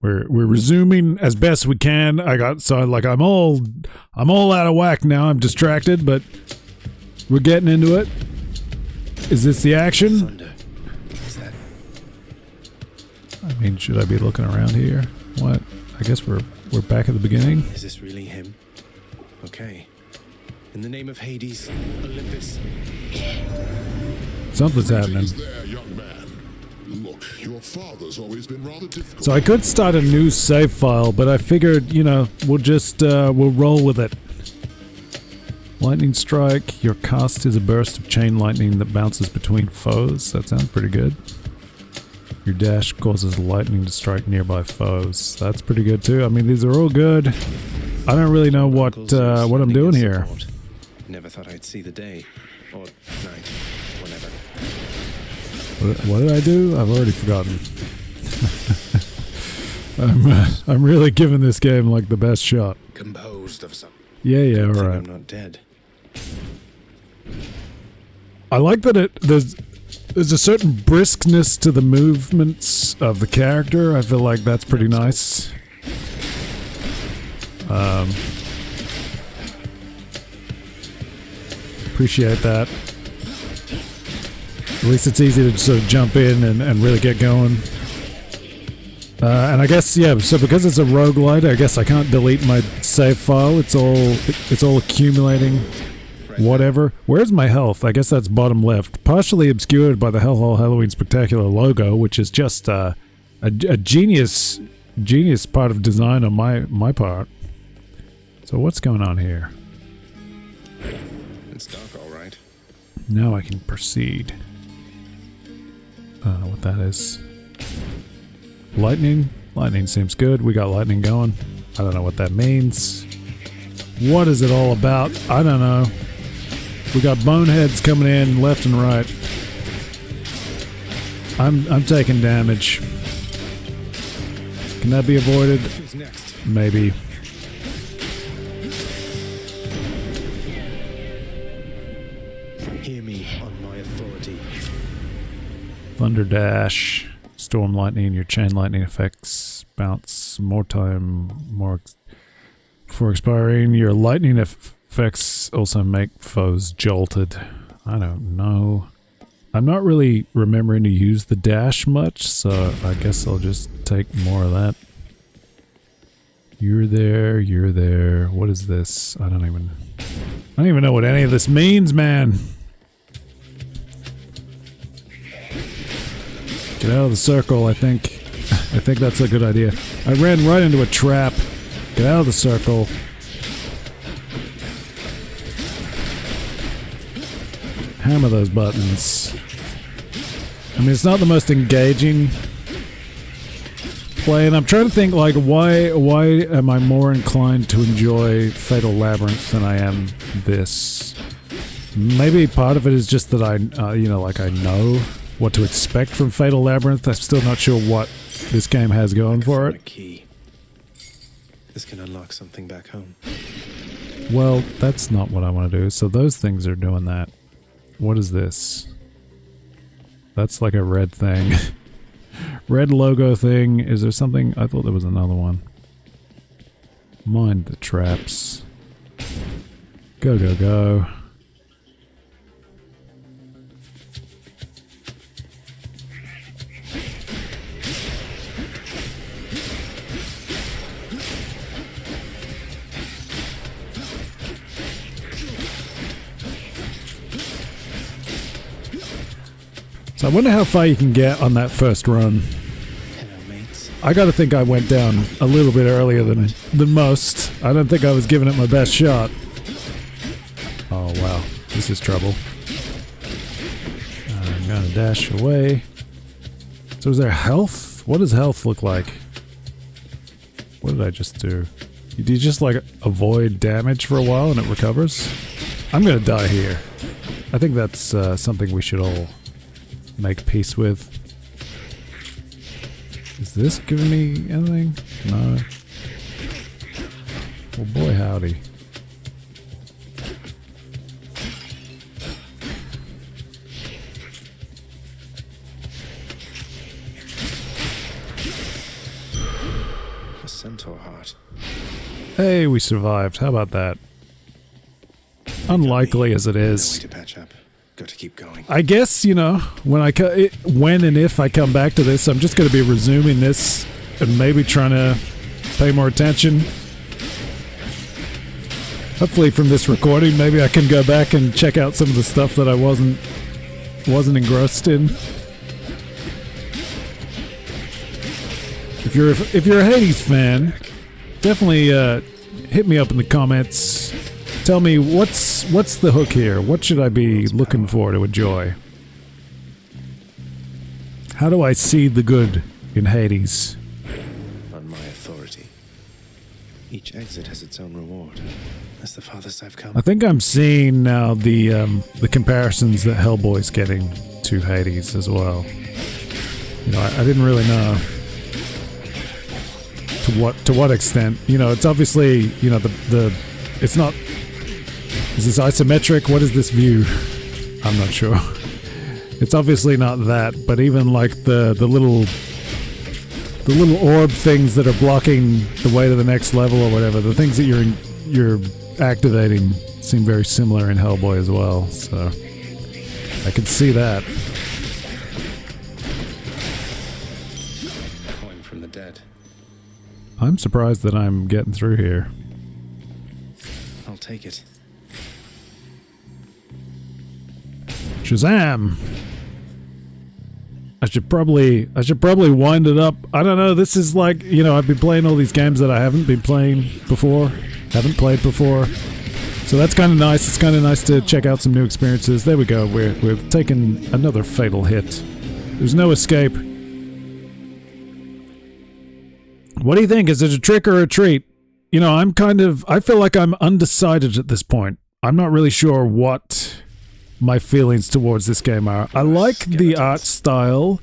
We're resuming as best we can. I'm all out of whack now. I'm distracted, but we're getting into it. Is this the action? Thunder. What's that? I mean, should I be looking around here? What? I guess we're back at the beginning. Is this really him? Okay. In the name of Hades, Olympus. Something's happening. There, young man. Look, your father's always been rather difficult. So I could start a new save file, but I figured, you know, we'll just we'll roll with it. Lightning strike. Your cast is a burst of chain lightning that bounces between foes. That sounds pretty good. Your dash causes lightning to strike nearby foes. That's pretty good too. I mean, these are all good. I don't really know what I'm doing here. Never thought I'd see the day or night, whatever. What did I do? I've already forgotten. I'm really giving this game like the best shot. Composed of some. Yeah, all right. I'm not dead. I like that there's a certain briskness to the movements of the character. I feel like that's pretty nice. Appreciate that. At least it's easy to sort of jump in and really get going. And I guess, yeah, so because it's a roguelite, I guess I can't delete my save file. It's all accumulating. Whatever. Where's my health? I guess that's bottom left. Partially obscured by the Hellhole Halloween Spectacular logo, which is just a genius part of design on my part. So what's going on here? It's dark, all right. Now I can proceed. I don't know what that is. Lightning? Lightning seems good. We got lightning going. I don't know what that means. What is it all about? I don't know. We got boneheads coming in left and right. I'm taking damage. Can that be avoided? Maybe. Hear me on my authority. Thunder dash. Storm lightning. Your chain lightning effects bounce more time before expiring. Your lightning effects also make foes jolted. I don't know. I'm not really remembering to use the dash much, so I guess I'll just take more of that. You're there, you're there. What is this? I don't even know what any of this means, man. Get out of the circle, I think. I think that's a good idea. I ran right into a trap. Get out of the circle. Hammer those buttons. I mean, it's not the most engaging play, and I'm trying to think, like, why am I more inclined to enjoy Fatal Labyrinth than I am this? Maybe part of it is just that I, you know, like, I know what to expect from Fatal Labyrinth. I'm still not sure what this game has going for it. Key. This can unlock something back home. Well, that's not what I want to do. So those things are doing that. What is this? That's like a red thing. Red logo thing. Is there something? I thought there was another one. Mind the traps. Go, go, go. So I wonder how far you can get on that first run. I gotta think I went down a little bit earlier than most. I don't think I was giving it my best shot. Oh wow, this is trouble. I'm gonna dash away. So is there health? What does health look like? What did I just do? Do you just like avoid damage for a while and it recovers? I'm gonna die here. I think that's something we should all make peace with. Is this giving me anything? No. Well, boy howdy. A centaur heart. Hey, we survived. How about that? Unlikely as it is. To patch up. Got to keep going. I guess, you know, when and if I come back to this, I'm just going to be resuming this and maybe trying to pay more attention. Hopefully from this recording, maybe I can go back and check out some of the stuff that I wasn't engrossed in. If you're a Hades fan, definitely hit me up in the comments. Tell me what's the hook here? What should I be looking for to enjoy? How do I see the good in Hades? On my authority. Each exit has its own reward. That's the farthest I've come. I think I'm seeing now the comparisons that Hellboy's getting to Hades as well. You know, I didn't really know to what extent. You know, it's obviously, you know, it's not. Is this isometric? What is this view? I'm not sure. It's obviously not that, but even like the little orb things that are blocking the way to the next level or whatever, the things that you're activating seem very similar in Hellboy as well. So I can see that. Coin from the dead. I'm surprised that I'm getting through here. I'll take it. Shazam! I should probably wind it up. I don't know, this is like, you know, I've been playing all these games that I haven't played before. So that's kind of nice. It's kind of nice to check out some new experiences. There we go. We've taken another fatal hit. There's no escape. What do you think? Is it a trick or a treat? You know, I feel like I'm undecided at this point. I'm not really sure what my feelings towards this game are. I like the art style,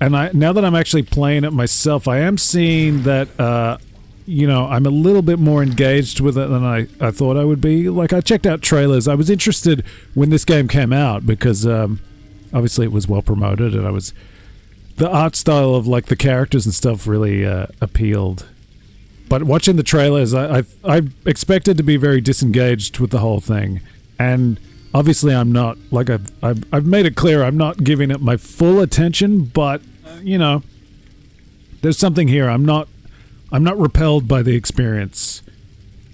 and now that I'm actually playing it myself, I am seeing that, you know, I'm a little bit more engaged with it than I thought I would be. Like, I checked out trailers. I was interested when this game came out because, obviously it was well promoted, and the art style of, like, the characters and stuff really appealed. But watching the trailers, I expected to be very disengaged with the whole thing, and obviously I'm not. Like, I've made it clear I'm not giving it my full attention, but you know, there's something here. I'm not repelled by the experience,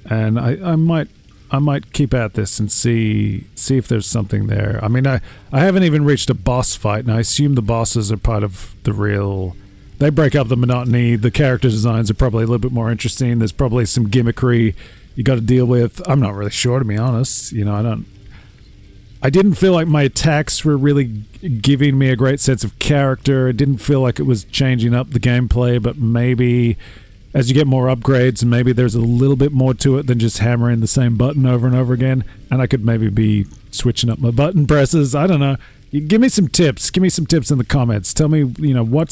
and I might keep at this and see if there's something there. I mean, I haven't even reached a boss fight, and I assume the bosses are part of the real. They break up the monotony. The character designs are probably a little bit more interesting. There's probably some gimmickry you got to deal with. I'm not really sure, to be honest. You know, I didn't feel like my attacks were really giving me a great sense of character. It didn't feel like it was changing up the gameplay, but maybe as you get more upgrades, maybe there's a little bit more to it than just hammering the same button over and over again. And I could maybe be switching up my button presses. I don't know. Give me some tips. Give me some tips in the comments. Tell me, you know,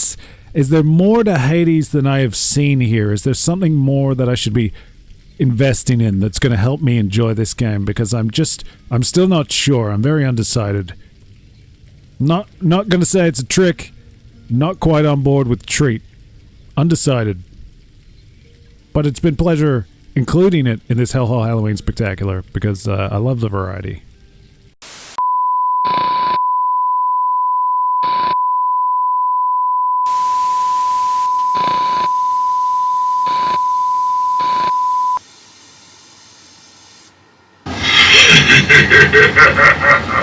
is there more to Hades than I have seen here? Is there something more that I should be investing in that's going to help me enjoy this game? Because I'm still not sure. I'm very undecided. Not going to say it's a trick. Not quite on board with treat. Undecided. But it's been pleasure including it in this Hellhole Halloween Spectacular because I love the variety. Ha ha ha ha ha!